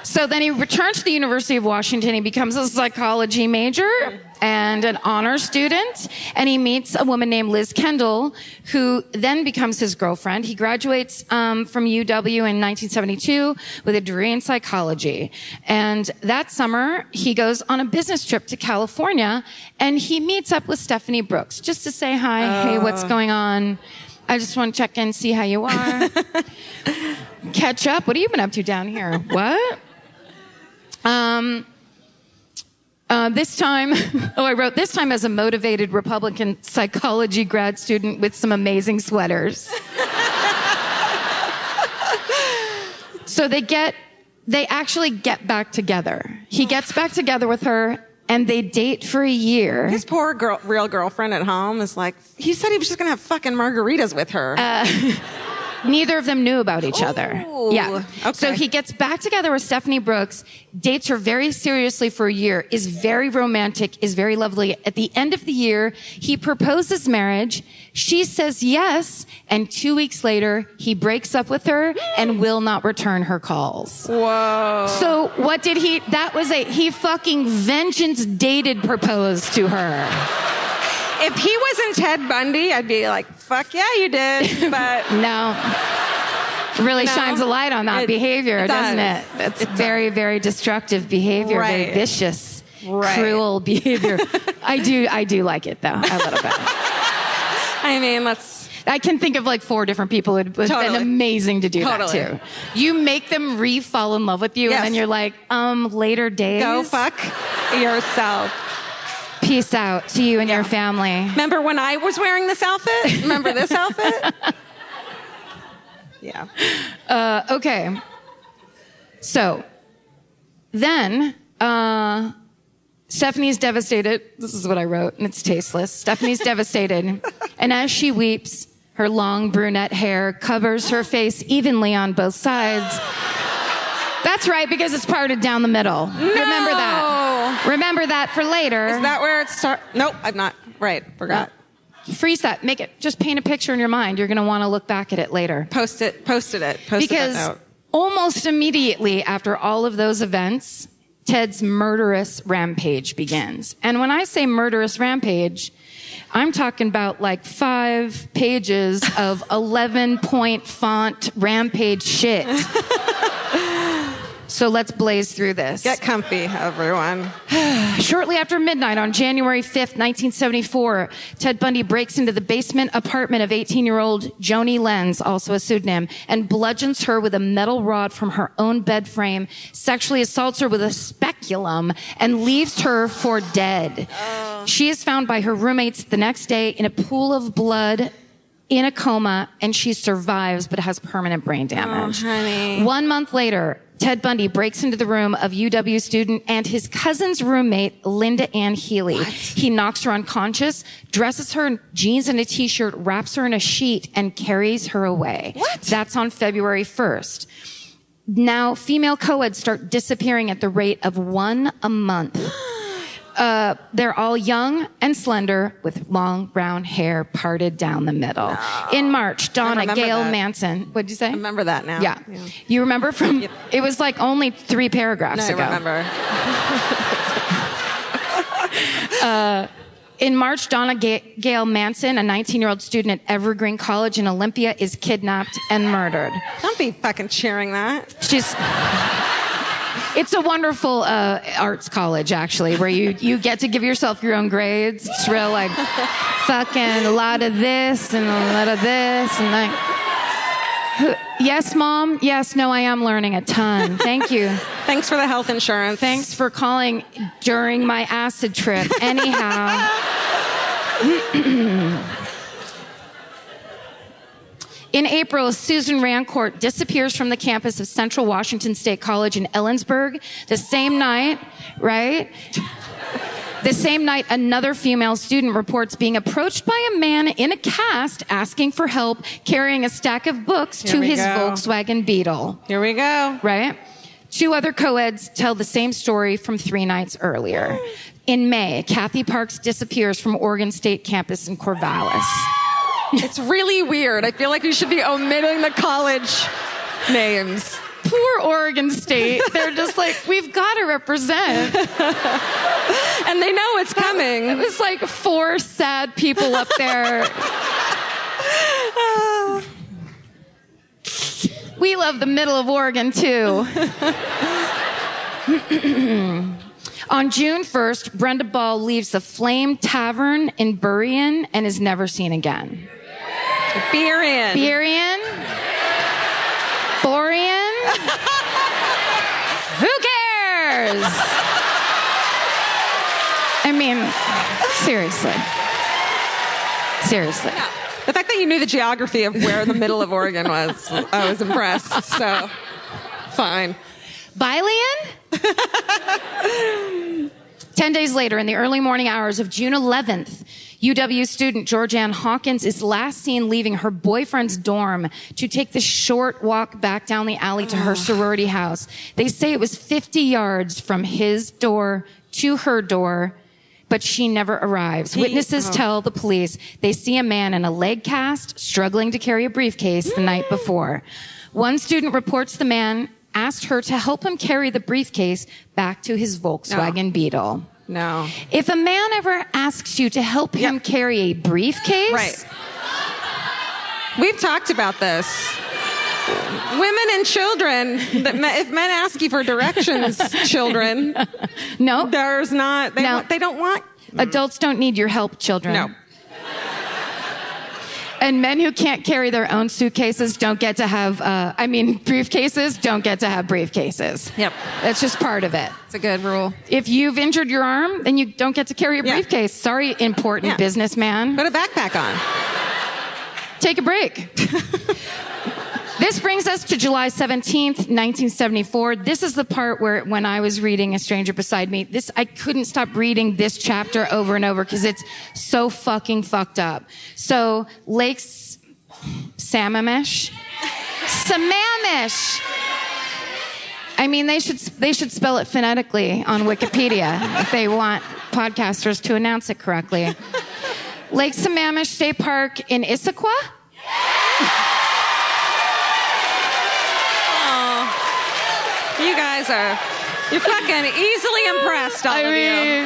So then he returns to the University of Washington. He becomes a psychology major and an honor student. And he meets a woman named Liz Kendall, who then becomes his girlfriend. He graduates from UW in 1972 with a degree in psychology. And that summer, he goes on a business trip to California, and he meets up with Stephanie Brooks just to say hi. Hey, what's going on? I just want to check in, see how you are. Catch up. What have you been up to down here? What? This time, I wrote this time as a motivated Republican psychology grad student with some amazing sweaters. So they actually get back together. He gets back together with her, and they date for a year. His poor real girlfriend at home is like, he said he was just going to have fucking margaritas with her. Neither of them knew about each other. Yeah. Okay. So he gets back together with Stephanie Brooks, dates her very seriously for a year, is very romantic, is very lovely. At the end of the year, he proposes marriage. She says yes. And 2 weeks later, he breaks up with her and will not return her calls. Whoa. So what did he fucking vengeance dated proposed to her. If he wasn't Ted Bundy, I'd be like, fuck yeah, you did. But No. Really shines a light on that behavior, doesn't it? That's very, very destructive behavior, very vicious, cruel behavior. I do like it, though, a little bit. I mean, I can think of like 4 different people who would have been amazing to do that too. You make them fall in love with you, and then you're like, later days. Go fuck yourself. Peace out to you and your family. Remember when I was wearing this outfit? Remember this outfit? Yeah. Okay. So then Stephanie's devastated. This is what I wrote, and it's tasteless. Stephanie's devastated. And as she weeps, her long brunette hair covers her face evenly on both sides. That's right, because it's parted down the middle. No. Remember that. Remember that for later. Is that where it starts? Nope, I'm not. Right, forgot. Freeze that. Make it. Just paint a picture in your mind. You're going to want to look back at it later. Posted it. Because almost immediately after all of those events, Ted's murderous rampage begins. And when I say murderous rampage, I'm talking about like 5 pages of 11-point font rampage shit. So let's blaze through this. Get comfy, everyone. Shortly after midnight on January 5th, 1974, Ted Bundy breaks into the basement apartment of 18-year-old Joni Lenz, also a pseudonym, and bludgeons her with a metal rod from her own bed frame, sexually assaults her with a speculum, and leaves her for dead. She is found by her roommates the next day in a pool of blood, in a coma, and she survives but has permanent brain damage. Oh, honey. 1 month later, Ted Bundy breaks into the room of UW student and his cousin's roommate, Linda Ann Healy. He knocks her unconscious, dresses her in jeans and a t-shirt, wraps her in a sheet, and carries her away. What? That's on February 1st. Now, female co-eds start disappearing at the rate of one a month. They're all young and slender with long brown hair parted down the middle. No. In March, Donna Gail Manson. What'd you say? I remember that now. Yeah. You remember from, it was like only 3 paragraphs ago. I remember. In March, Donna Gail Manson, a 19-year-old student at Evergreen College in Olympia, is kidnapped and murdered. Don't be fucking cheering that. It's a wonderful arts college, actually, where you get to give yourself your own grades. It's real, like, fucking a lot of this and a lot of this and like. Yes, Mom? Yes, no, I am learning a ton. Thank you. Thanks for the health insurance. Thanks for calling during my acid trip. Anyhow. In April, Susan Rancourt disappears from the campus of Central Washington State College in Ellensburg. The same night, right? The same night, another female student reports being approached by a man in a cast asking for help carrying a stack of books to his Volkswagen Beetle. Here we go. Right? 2 other co-eds tell the same story from 3 nights earlier. In May, Kathy Parks disappears from Oregon State campus in Corvallis. It's really weird. I feel like we should be omitting the college names. Poor Oregon State. They're just like, we've got to represent. And they know it's coming. It was like 4 sad people up there. We love the middle of Oregon, too. On June 1st, Brenda Ball leaves the Flame Tavern in Burien and is never seen again. Burien. Borian? Who cares? I mean, seriously. Yeah. The fact that you knew the geography of where the middle of Oregon was, I was impressed. So, fine. Bylian? 10 days later, in the early morning hours of June 11th, UW student Georgianne Hawkins is last seen leaving her boyfriend's dorm to take the short walk back down the alley to her sorority house. They say it was 50 yards from his door to her door, but she never arrives. Witnesses tell the police they see a man in a leg cast struggling to carry a briefcase the night before. One student reports the man asked her to help him carry the briefcase back to his Volkswagen Beetle. No. If a man ever asks you to help him carry a briefcase... Right. We've talked about this. Women and children, if men ask you for directions, children... No. There's not... They don't want... Adults don't need your help, children. No. And men who can't carry their own suitcases don't get to have, briefcases don't get to have briefcases. Yep. That's just part of it. It's a good rule. If you've injured your arm, then you don't get to carry a briefcase. Sorry, important businessman. Put a backpack on. Take a break. This brings us to July 17th, 1974. This is the part where, when I was reading A Stranger Beside Me, I couldn't stop reading this chapter over and over because it's so fucking fucked up. So, Lake Sammamish. I mean, they should spell it phonetically on Wikipedia if they want podcasters to announce it correctly. Lake Sammamish State Park in Issaquah? You guys you're fucking easily impressed, all of you.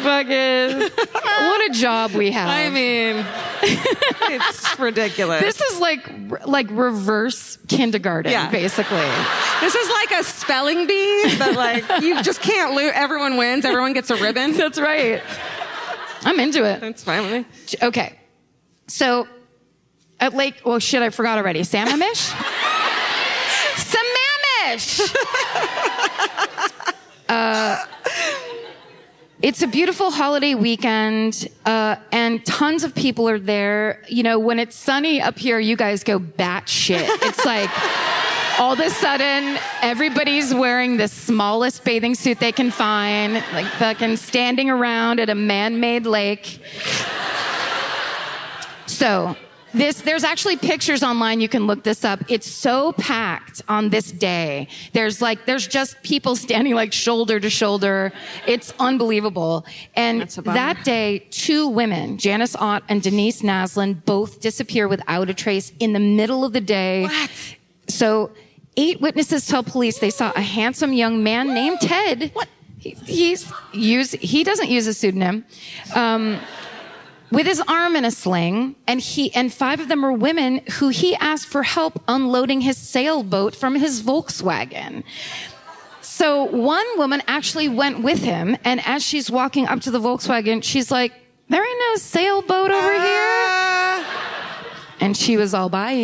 Fucking, what a job we have. I mean, it's ridiculous. This is like reverse kindergarten, basically. This is like a spelling bee, but like you just can't lose. Everyone wins. Everyone gets a ribbon. That's right. I'm into it. That's fine with me. Okay. So at Lake, oh shit, I forgot already. Sammamish? Sammamish! It's a beautiful holiday weekend, and tons of people are there. You know, when it's sunny up here, you guys go batshit. It's like, all of a sudden, everybody's wearing the smallest bathing suit they can find, like fucking standing around at a man-made lake. So, there's actually pictures online. You can look this up. It's so packed on this day. There's just people standing like shoulder to shoulder. It's unbelievable. And that day, 2 women, Janice Ott and Denise Naslund, both disappear without a trace in the middle of the day. What? So 8 witnesses tell police they saw a handsome young man named Ted. What? He doesn't use a pseudonym. With his arm in a sling, and 5 of them were women who he asked for help unloading his sailboat from his Volkswagen. So one woman actually went with him, and as she's walking up to the Volkswagen, she's like, "There ain't no sailboat over here." And she was all, "Bye."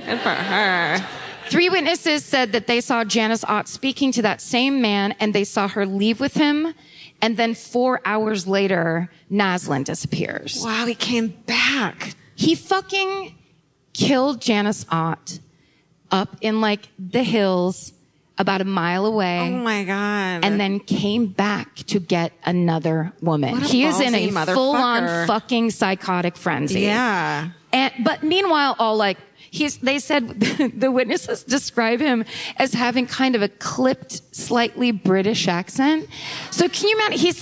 Good for her. 3 witnesses said that they saw Janice Ott speaking to that same man, and they saw her leave with him. And then 4 hours later, Naslund disappears. Wow, he came back. He fucking killed Janice Ott up in like the hills about a mile away. Oh my God. And then came back to get another woman. What a He is in ballsy a motherfucker. full-on fucking psychotic frenzy. Yeah. But meanwhile, all like, they said the witnesses describe him as having kind of a clipped, slightly British accent. So can you imagine? He's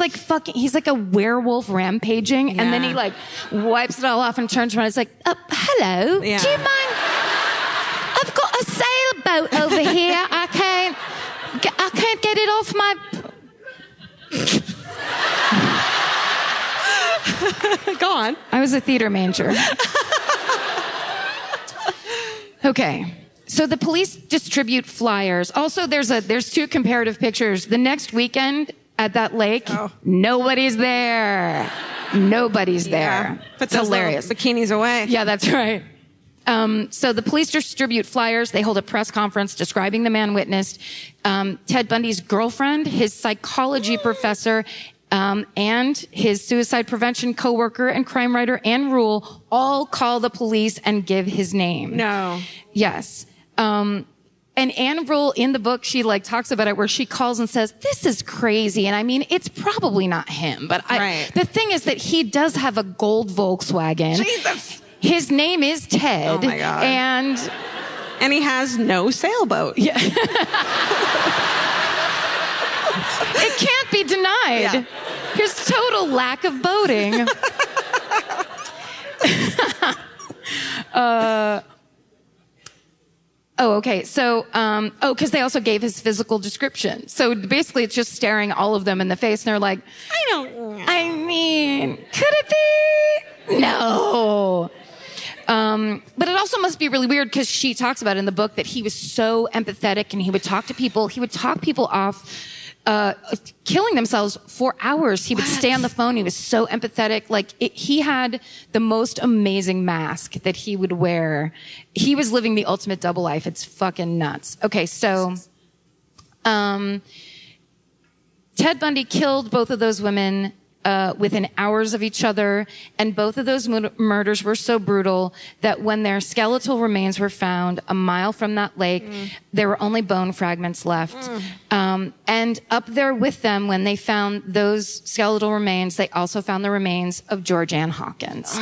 like a werewolf rampaging, and then he like wipes it all off and turns around. It's like, hello, Yeah. do you mind? I've got a sailboat over here. I can't get it off my. Go on. I was a theater major. Okay. So the police distribute flyers. Also, there's 2 comparative pictures. The next weekend at that lake, nobody's there. Nobody's there. Put It's those hilarious. little bikinis away. Yeah, that's right. So the police distribute flyers. They hold a press conference describing the man witnessed. Ted Bundy's girlfriend, his psychology professor, and his suicide prevention coworker and crime writer, Ann Rule, all call the police and give his name. No. Yes. And Ann Rule in the book, she like talks about it where she calls and says, "This is crazy." And I mean, it's probably not him, but the thing is that he does have a gold Volkswagen. Jesus. His name is Ted. Oh my God. And he has no sailboat. yeah. It can't be denied. Yeah. His total lack of boating. Okay. So, because they also gave his physical description. So basically, it's just staring all of them in the face, and they're like, I mean, could it be? No. But it also must be really weird because she talks about in the book that he was so empathetic, and he would talk people off killing themselves for hours. He would stay on the phone. He was so empathetic. He had the most amazing mask that he would wear. He was living the ultimate double life. It's fucking nuts. Okay, so Ted Bundy killed both of those women within hours of each other, and both of those murders were so brutal that when their skeletal remains were found a mile from that lake, there were only bone fragments left. And up there with them, when they found those skeletal remains, they also found the remains of George Ann Hawkins.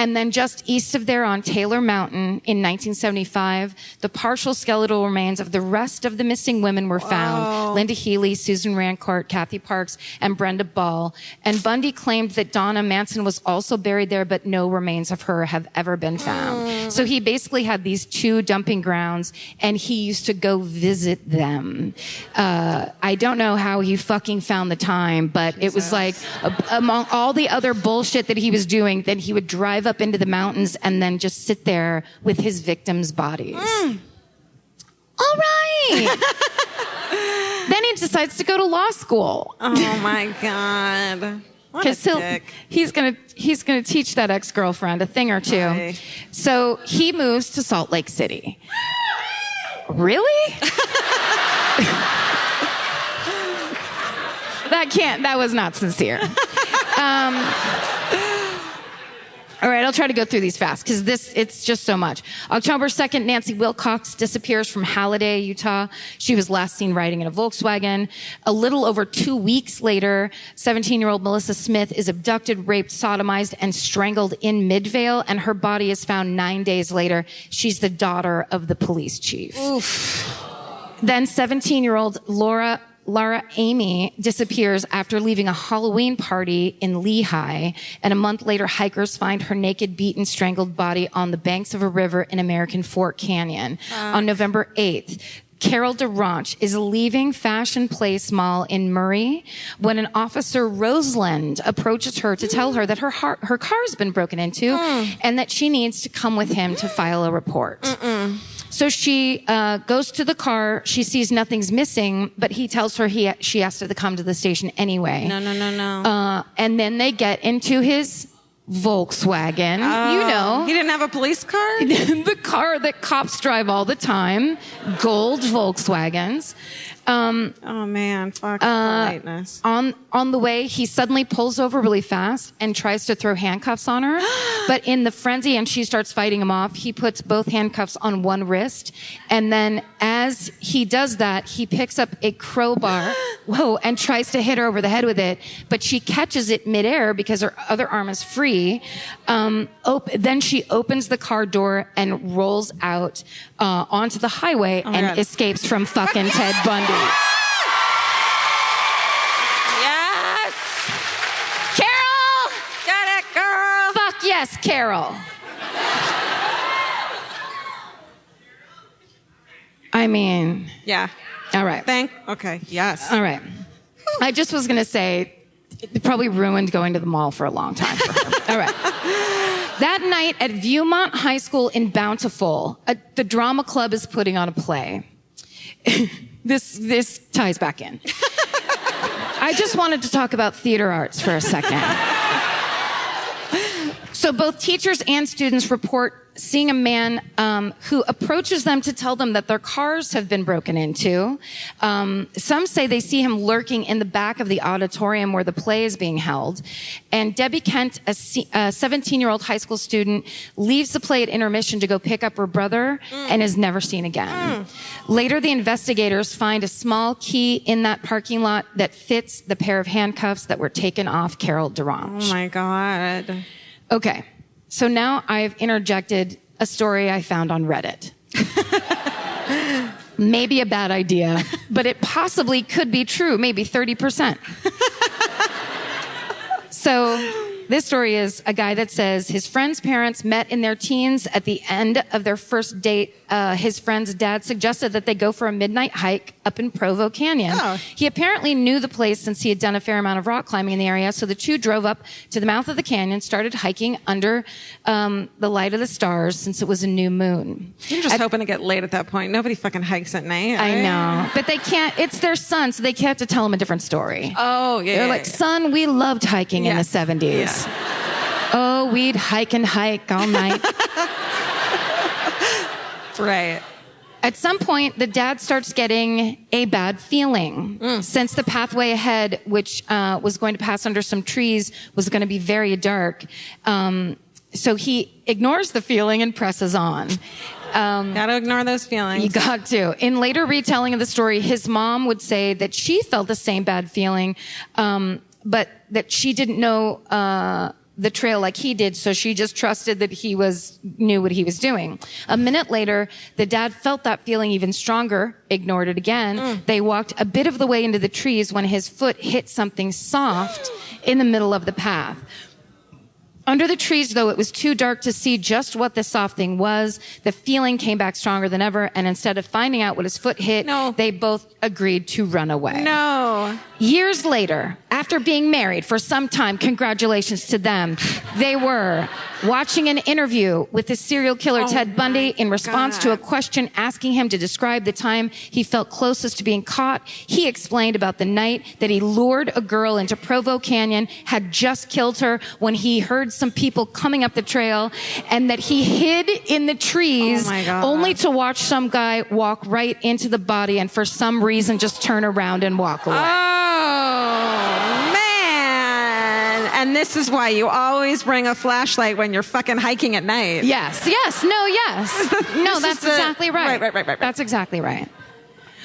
And then just east of there on Taylor Mountain in 1975, the partial skeletal remains of the rest of the missing women were found. Linda Healy, Susan Rancourt, Kathy Parks, and Brenda Ball. And Bundy claimed that Donna Manson was also buried there, but no remains of her have ever been found. So he basically had these 2 dumping grounds, and he used to go visit them. I don't know how he fucking found the time, but it was like among all the other bullshit that he was doing, then he would drive up into the mountains and then just sit there with his victims' bodies. All right. Then he decides to go to law school. Oh my God. What a dick. He's gonna teach that ex-girlfriend a thing or two. Right. So he moves to Salt Lake City. Really? That was not sincere. All right, I'll try to go through these fast because it's just so much. October 2nd, Nancy Wilcox disappears from Halliday, Utah. She was last seen riding in a Volkswagen. A little over 2 weeks later, 17-year-old Melissa Smith is abducted, raped, sodomized, and strangled in Midvale, and her body is found 9 days later. She's the daughter of the police chief. Oof. Then 17-year-old Laura Amy disappears after leaving a Halloween party in Lehigh, and a month later, hikers find her naked, beaten, strangled body on the banks of a river in American Fork Canyon. On November 8th, Carol DeRanch is leaving Fashion Place Mall in Murray when an officer, Roseland, approaches her to tell her that her car's been broken into and that she needs to come with him to file a report. So she goes to the car. She sees nothing's missing, but he tells her she has to come to the station anyway. No. And then they get into his Volkswagen. You know. He didn't have a police car? The car that cops drive all the time. Gold Volkswagens. Oh man, fuck politeness. On the way, he suddenly pulls over really fast and tries to throw handcuffs on her. But in the frenzy, and she starts fighting him off, he puts both handcuffs on one wrist. And then as he does that, he picks up a crowbar, and tries to hit her over the head with it. But she catches it midair because her other arm is free. Then she opens the car door and rolls out onto the highway and escapes from fucking Ted Bundy. Yes! Carol! Get it, girl! Fuck yes, Carol. I mean... Yeah. All right. Okay, yes. All right. I just was going to say, it probably ruined going to the mall for a long time for her. All right. That night at Viewmont High School in Bountiful, the drama club is putting on a play. This ties back in. I just wanted to talk about theater arts for a second. So both teachers and students report seeing a man who approaches them to tell them that their cars have been broken into. Some say they see him lurking in the back of the auditorium where the play is being held. And Debbie Kent, a 17-year-old high school student, leaves the play at intermission to go pick up her brother and is never seen again. Later, the investigators find a small key in that parking lot that fits the pair of handcuffs that were taken off Carol DeRanch. Oh my God. Okay, so now I've interjected a story I found on Reddit. Maybe a bad idea, but it possibly could be true, maybe 30%. So this story is a guy that says his friend's parents met in their teens. At the end of their first date, his friend's dad suggested that they go for a midnight hike up in Provo Canyon. Oh. He apparently knew the place since he had done a fair amount of rock climbing in the area. So the two drove up to the mouth of the canyon, started hiking under the light of the stars since it was a new moon. You're just hoping to get laid at that point. Nobody fucking hikes at night. Right? I know. But they can't. It's their son, so they have to tell him a different story. Oh, yeah. They're like, son, we loved hiking in the 70s. Yeah. Oh, we'd hike and hike all night. Right. At some point, the dad starts getting a bad feeling since the pathway ahead, which was going to pass under some trees, was going to be very dark. So he ignores the feeling and presses on. Gotta ignore those feelings. You got to. In later retelling of the story, his mom would say that she felt the same bad feeling, but that she didn't know the trail like he did, so she just trusted that he knew what he was doing. A minute later, the dad felt that feeling even stronger, ignored it again. They walked a bit of the way into the trees when his foot hit something soft in the middle of the path. Under the trees, though, it was too dark to see just what the soft thing was. The feeling came back stronger than ever, and instead of finding out what his foot hit, they both agreed to run away. No. Years later, after being married for some time, congratulations to them, they were watching an interview with the serial killer Ted Bundy in response to a question asking him to describe the time he felt closest to being caught. He explained about the night that he lured a girl into Provo Canyon, had just killed her when he heard some people coming up the trail, and that he hid in the trees only to watch some guy walk right into the body and for some reason just turn around and walk away. Oh, man. And this is why you always bring a flashlight when you're fucking hiking at night. Yes. No, that's exactly right. Right. That's exactly right.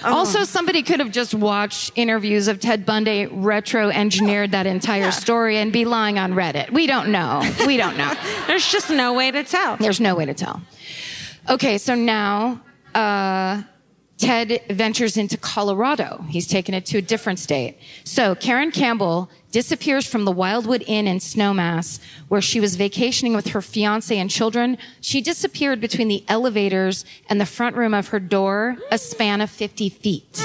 Also, somebody could have just watched interviews of Ted Bundy, retro-engineered that entire story, and be lying on Reddit. We don't know. There's just no way to tell. There's no way to tell. Okay, so now Ted ventures into Colorado. He's taken it to a different state. So Karen Campbell disappears from the Wildwood Inn in Snowmass, where she was vacationing with her fiance and children. She disappeared between the elevators and the front room of her door, a span of 50 feet.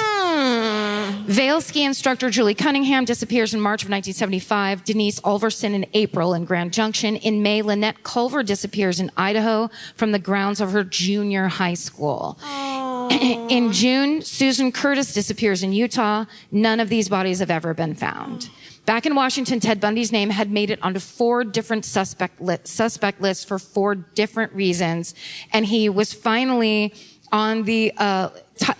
Vail ski instructor Julie Cunningham disappears in March of 1975. Denise Ulverson in April in Grand Junction. In May, Lynette Culver disappears in Idaho from the grounds of her junior high school. In June, Susan Curtis disappears in Utah. None of these bodies have ever been found. Back in Washington, Ted Bundy's name had made it onto 4 different suspect lists for 4 different reasons. And he was finally on the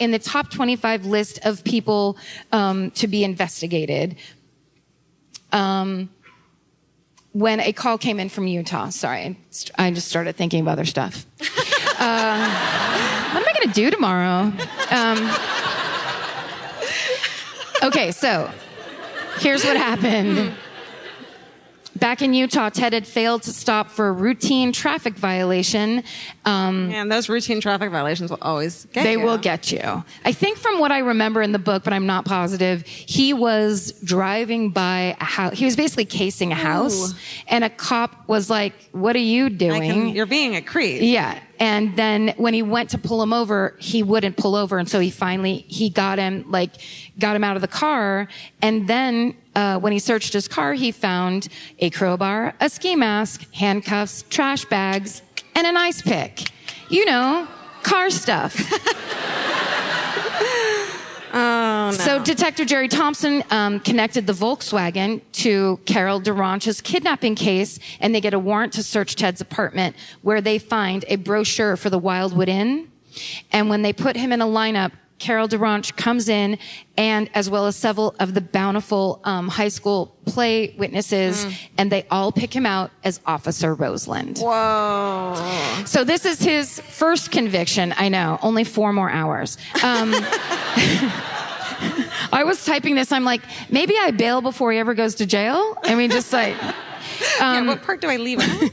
in the top 25 list of people to be investigated when a call came in from Utah. Sorry, I just started thinking of other stuff. What am I going to do tomorrow? Okay, so here's what happened. Back in Utah, Ted had failed to stop for a routine traffic violation. And those routine traffic violations will always get you. They will get you. I think from what I remember in the book, but I'm not positive, he was driving by a house. He was basically casing a house. And a cop was like, "What are you doing? You're being a creep." Yeah. And then when he went to pull him over, he wouldn't pull over. And so he got him out of the car. And then when he searched his car, he found a crowbar, a ski mask, handcuffs, trash bags, and an ice pick. You know, car stuff. Oh, no. So Detective Jerry Thompson connected the Volkswagen to Carol DeRonch's kidnapping case, and they get a warrant to search Ted's apartment, where they find a brochure for the Wildwood Inn. And when they put him in a lineup, Carol DeRonch comes in, and as well as several of the Bountiful high school play witnesses, and they all pick him out as Officer Roseland. Whoa. So this is his first conviction. I know, only 4 more hours. I was typing this. I'm like, maybe I bail before he ever goes to jail. I mean, just like... what part do I leave out?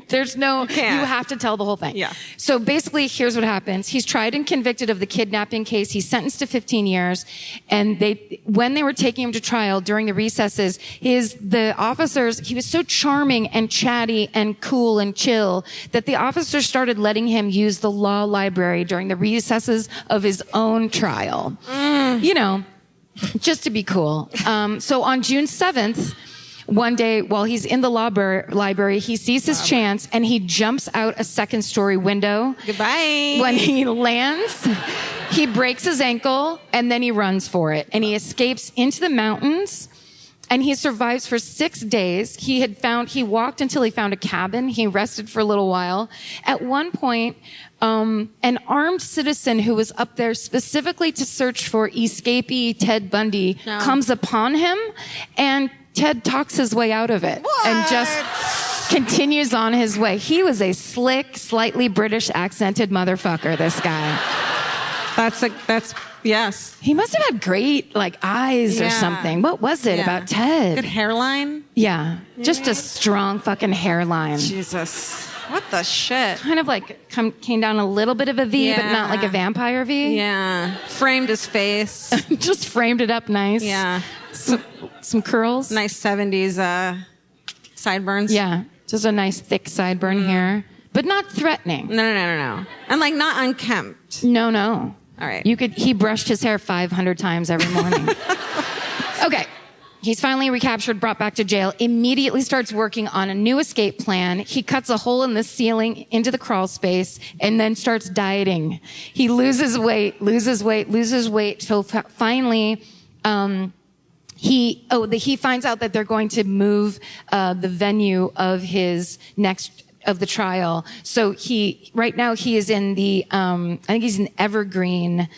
There's no, you have to tell the whole thing. Yeah. So basically, here's what happens. He's tried and convicted of the kidnapping case. He's sentenced to 15 years. And when they were taking him to trial during the recesses, the officers, he was so charming and chatty and cool and chill that the officers started letting him use the law library during the recesses of his own trial. You know, just to be cool. So on June 7th, one day, while he's in the library, he sees his chance, and he jumps out a 2nd-story window. Goodbye. When he lands, he breaks his ankle, and then he runs for it. And he escapes into the mountains, and he survives for 6 days. He walked until he found a cabin. He rested for a little while. At one point, an armed citizen who was up there specifically to search for escapee Ted Bundy comes upon him, and Ted talks his way out of it and just continues on his way. He was a slick, slightly British accented motherfucker, this guy. Yes. He must have had great, eyes or something. What was it about Ted? Good hairline? Yeah. Just a strong fucking hairline. Jesus. What the shit? Kind of came down a little bit of a V, but not like a vampire V. Yeah. Framed his face. Just framed it up nice. Yeah. Some curls. Nice 70s sideburns. Yeah. Just a nice thick sideburn here. But not threatening. No. And not unkempt. No. All right. He brushed his hair 500 times every morning. Okay. He's finally recaptured, brought back to jail, immediately starts working on a new escape plan. He cuts a hole in the ceiling into the crawl space and then starts dieting. He loses weight. So finally, he finds out that they're going to move the venue of the trial. So right now he is in the, I think he's in Evergreen,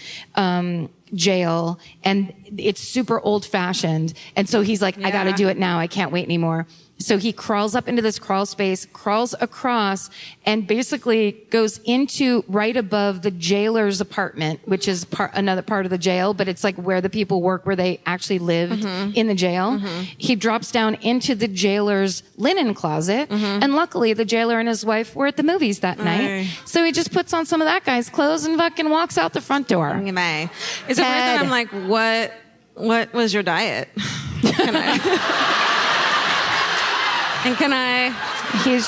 jail, and it's super old fashioned. And so he's like, I got to do it now. I can't wait anymore. So he crawls up into this crawl space, crawls across, and basically goes into right above the jailer's apartment, which is another part of the jail, but it's like where the people work, where they actually lived in the jail. He drops down into the jailer's linen closet, and luckily the jailer and his wife were at the movies that night. So he just puts on some of that guy's clothes and fucking walks out the front door. Is it weird that I'm like, what was your diet? He was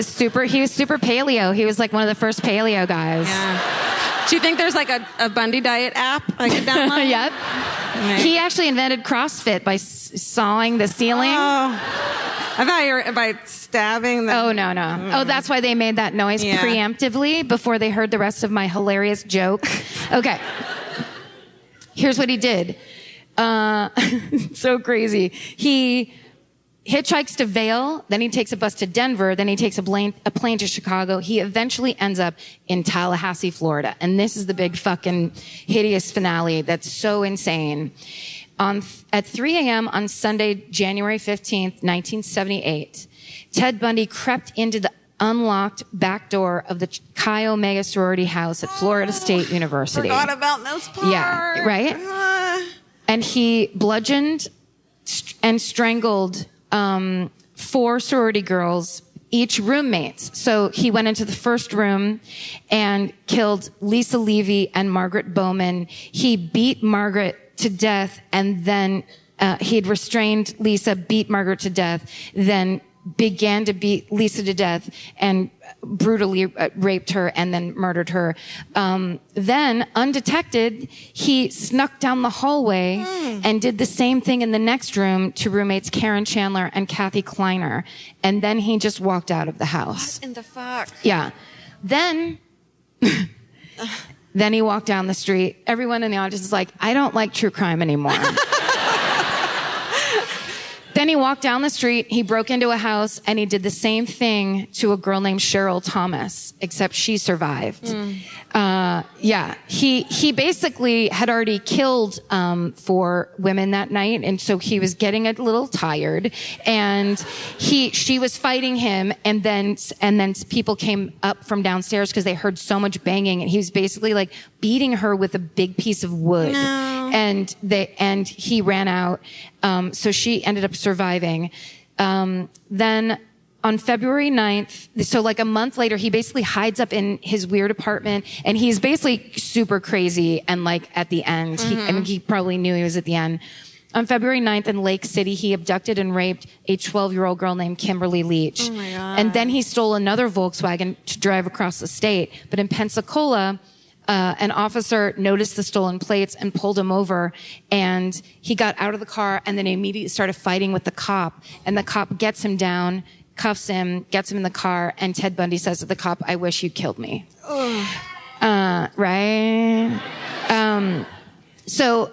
super paleo. He was like one of the first paleo guys. Yeah. Do you think there's like a Bundy diet app I could download? Yep. Right. He actually invented CrossFit by sawing the ceiling. Oh, I thought you were by stabbing the... Oh, no. Oh, that's why they made that noise preemptively before they heard the rest of my hilarious joke. Okay. Here's what he did. So crazy. He hitchhikes to Vail, then he takes a bus to Denver, then he takes a plane to Chicago. He eventually ends up in Tallahassee, Florida. And this is the big fucking hideous finale that's so insane. At 3 a.m. on Sunday, January 15th, 1978, Ted Bundy crept into the unlocked back door of the Chi Omega sorority house at Florida State University. Forgot about those parts. Yeah, right? And he bludgeoned and strangled 4 sorority girls, each roommates. So he went into the first room and killed Lisa Levy and Margaret Bowman. He beat Margaret to death, and then he'd restrained Lisa, beat Margaret to death, then began to beat Lisa to death and brutally raped her and then murdered her. Then, undetected, he snuck down the hallway and did the same thing in the next room to roommates Karen Chandler and Kathy Kleiner. And then he just walked out of the house. What in the fuck? Yeah. Then he walked down the street. Everyone in the audience is like, I don't like true crime anymore. Then he walked down the street, he broke into a house, and he did the same thing to a girl named Cheryl Thomas, except she survived. He basically had already killed 4 women that night, and so he was getting a little tired, and she was fighting him, and then people came up from downstairs because they heard so much banging, and he was basically like beating her with a big piece of wood. No. And he ran out. So she ended up surviving. Then on February 9th, so like a month later, he basically hides up in his weird apartment, and he's basically super crazy. And like at the end, he probably knew he was at the end. On February 9th in Lake City, he abducted and raped a 12-year-old girl named Kimberly Leach. Oh my God. And then he stole another Volkswagen to drive across the state. But in Pensacola, an officer noticed the stolen plates and pulled him over, and he got out of the car and then immediately started fighting with the cop, and the cop gets him down, cuffs him, gets him in the car, and Ted Bundy says to the cop, I wish you killed me. Right? So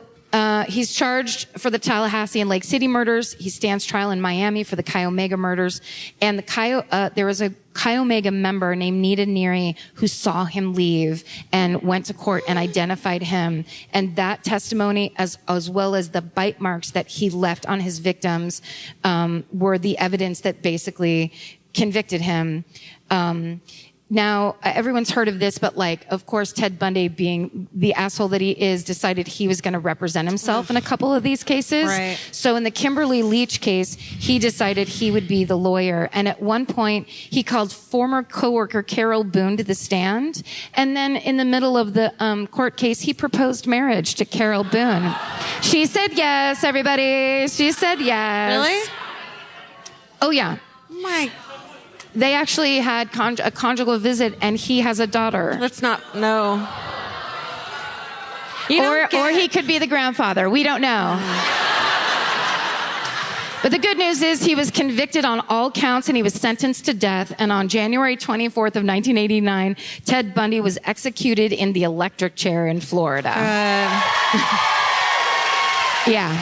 he's charged for the Tallahassee and Lake City murders. He stands trial in Miami for the Chi Omega murders. And there was a Chi Omega member named Nita Neary who saw him leave and went to court and identified him. And that testimony, as well as the bite marks that he left on his victims, were the evidence that basically convicted him. Now, everyone's heard of this, but like, of course, Ted Bundy, being the asshole that he is, decided he was going to represent himself in a couple of these cases. Right. So in the Kimberly Leach case, he decided he would be the lawyer. And at one point, he called former coworker Carol Boone to the stand. And then in the middle of the court case, he proposed marriage to Carol Boone. She said yes, everybody. She said yes. Really? Oh, yeah. My They actually had a conjugal visit, and he has a daughter. Let's not, no. Or he could be the grandfather. We don't know. But the good news is he was convicted on all counts and he was sentenced to death. And on January 24th of 1989, Ted Bundy was executed in the electric chair in Florida. Yeah.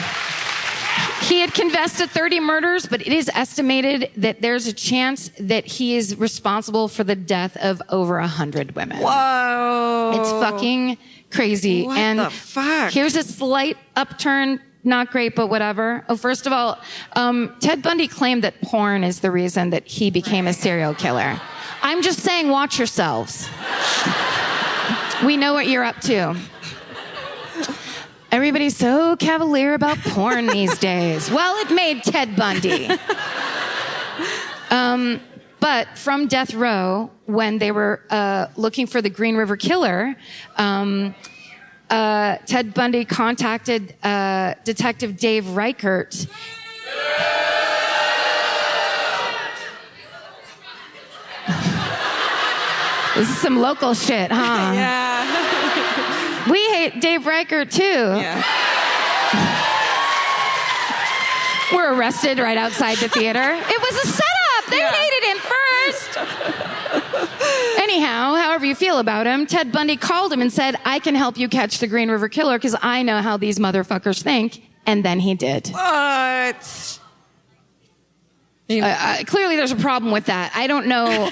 He had confessed to 30 murders, but it is estimated that there's a chance that he is responsible for the death of over 100 women. Whoa. It's fucking crazy. What and the fuck? Here's a slight upturn. Not great, but whatever. Oh, first of all, Ted Bundy claimed that porn is the reason that he became a serial killer. I'm just saying, watch yourselves. We know what you're up to. Everybody's so cavalier about porn these days. Well, it made Ted Bundy. But from death row, when they were looking for the Green River Killer, Ted Bundy contacted Detective Dave Reichert. This is some local shit, huh? Yeah. We hate Dave Reichert, too. Yeah. We're arrested right outside the theater. It was a setup. They hated him first. Anyhow, however you feel about him, Ted Bundy called him and said, I can help you catch the Green River Killer because I know how these motherfuckers think. And then he did. What? Clearly there's a problem with that. I don't know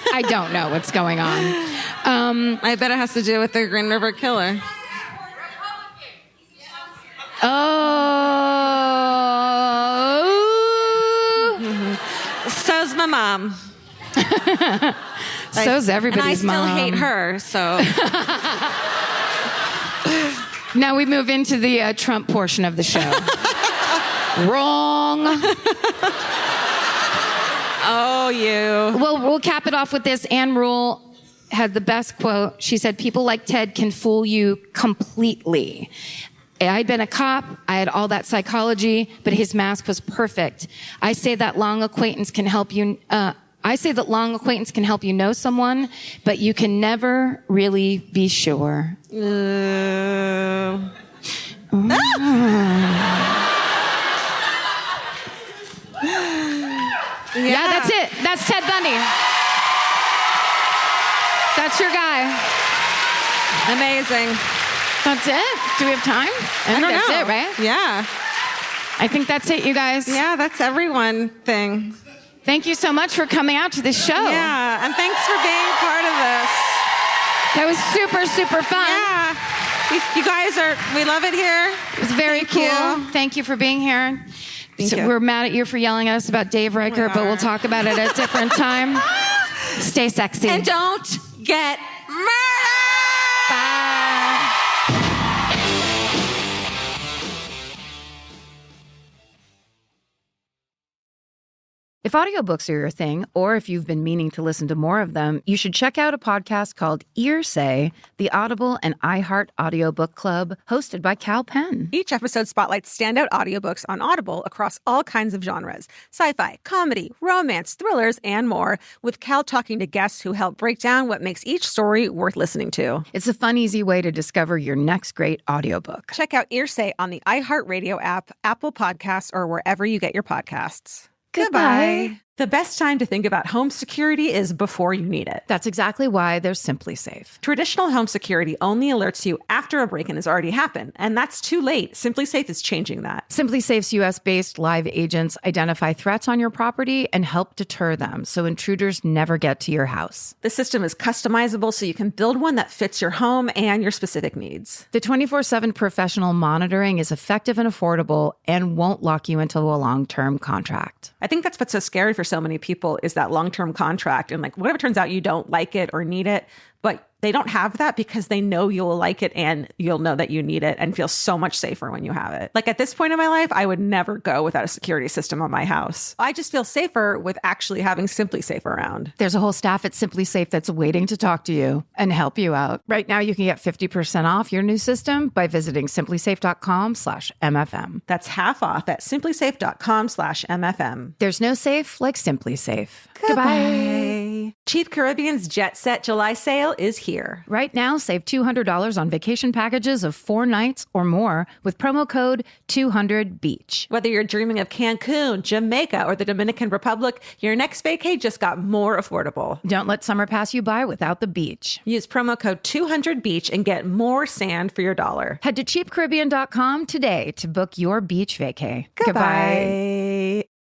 what's going on. I bet it has to do with the Green River Killer. Oh. So's my mom. So's everybody's and I still mom. hate her, so. Now we move into the Trump portion of the show. Wrong. Oh, you. Well, we'll cap it off with this. Anne Rule had the best quote. She said, people like Ted can fool you completely. I'd been a cop. I had all that psychology, but his mask was perfect. I say that long acquaintance can help you know someone, but you can never really be sure. Yeah, That's it. That's Ted Bundy. That's your guy. Amazing. That's it? Do we have time? I think that's it, right? Yeah. I think that's it, you guys. Yeah, that's everyone thing. Thank you so much for coming out to this show. Yeah, and thanks for being part of this. That was super, super fun. Yeah. You guys we love it here. It was very cool. you. Thank you for being here. Thank you. We're mad at you for yelling at us about Dave Reichert, but we'll talk about it at a different time. Stay sexy. And don't get murdered! Bye. If audiobooks are your thing, or if you've been meaning to listen to more of them, you should check out a podcast called Ear Say, the Audible and iHeart Audiobook Club, hosted by Cal Penn. Each episode spotlights standout audiobooks on Audible across all kinds of genres: sci-fi, comedy, romance, thrillers, and more, with Cal talking to guests who help break down what makes each story worth listening to. It's a fun, easy way to discover your next great audiobook. Check out Ear Say on the iHeartRadio app, Apple Podcasts, or wherever you get your podcasts. Goodbye. The best time to think about home security is before you need it. That's exactly why there's Simply Safe. Traditional home security only alerts you after a break-in has already happened, and that's too late. Simply Safe is changing that. Simply Safe's US-based live agents identify threats on your property and help deter them so intruders never get to your house. The system is customizable so you can build one that fits your home and your specific needs. The 24/7 professional monitoring is effective and affordable and won't lock you into a long-term contract. I think that's what's so scary for so many people is that long-term contract. And like, whatever turns out you don't like it or need it, but they don't have that because they know you'll like it and you'll know that you need it and feel so much safer when you have it. Like at this point in my life, I would never go without a security system on my house. I just feel safer with actually having Simply Safe around. There's a whole staff at Simply Safe that's waiting to talk to you and help you out. Right now, you can get 50% off your new system by visiting simplysafe.com/MFM. That's half off at simplysafe.com/MFM. There's no safe like Simply Safe. Goodbye. Cheap Caribbean's Jet Set July sale is here. Right now, save $200 on vacation packages of 4 nights or more with promo code 200BEACH. Whether you're dreaming of Cancun, Jamaica, or the Dominican Republic, your next vacay just got more affordable. Don't let summer pass you by without the beach. Use promo code 200BEACH and get more sand for your dollar. Head to cheapcaribbean.com today to book your beach vacay. Goodbye.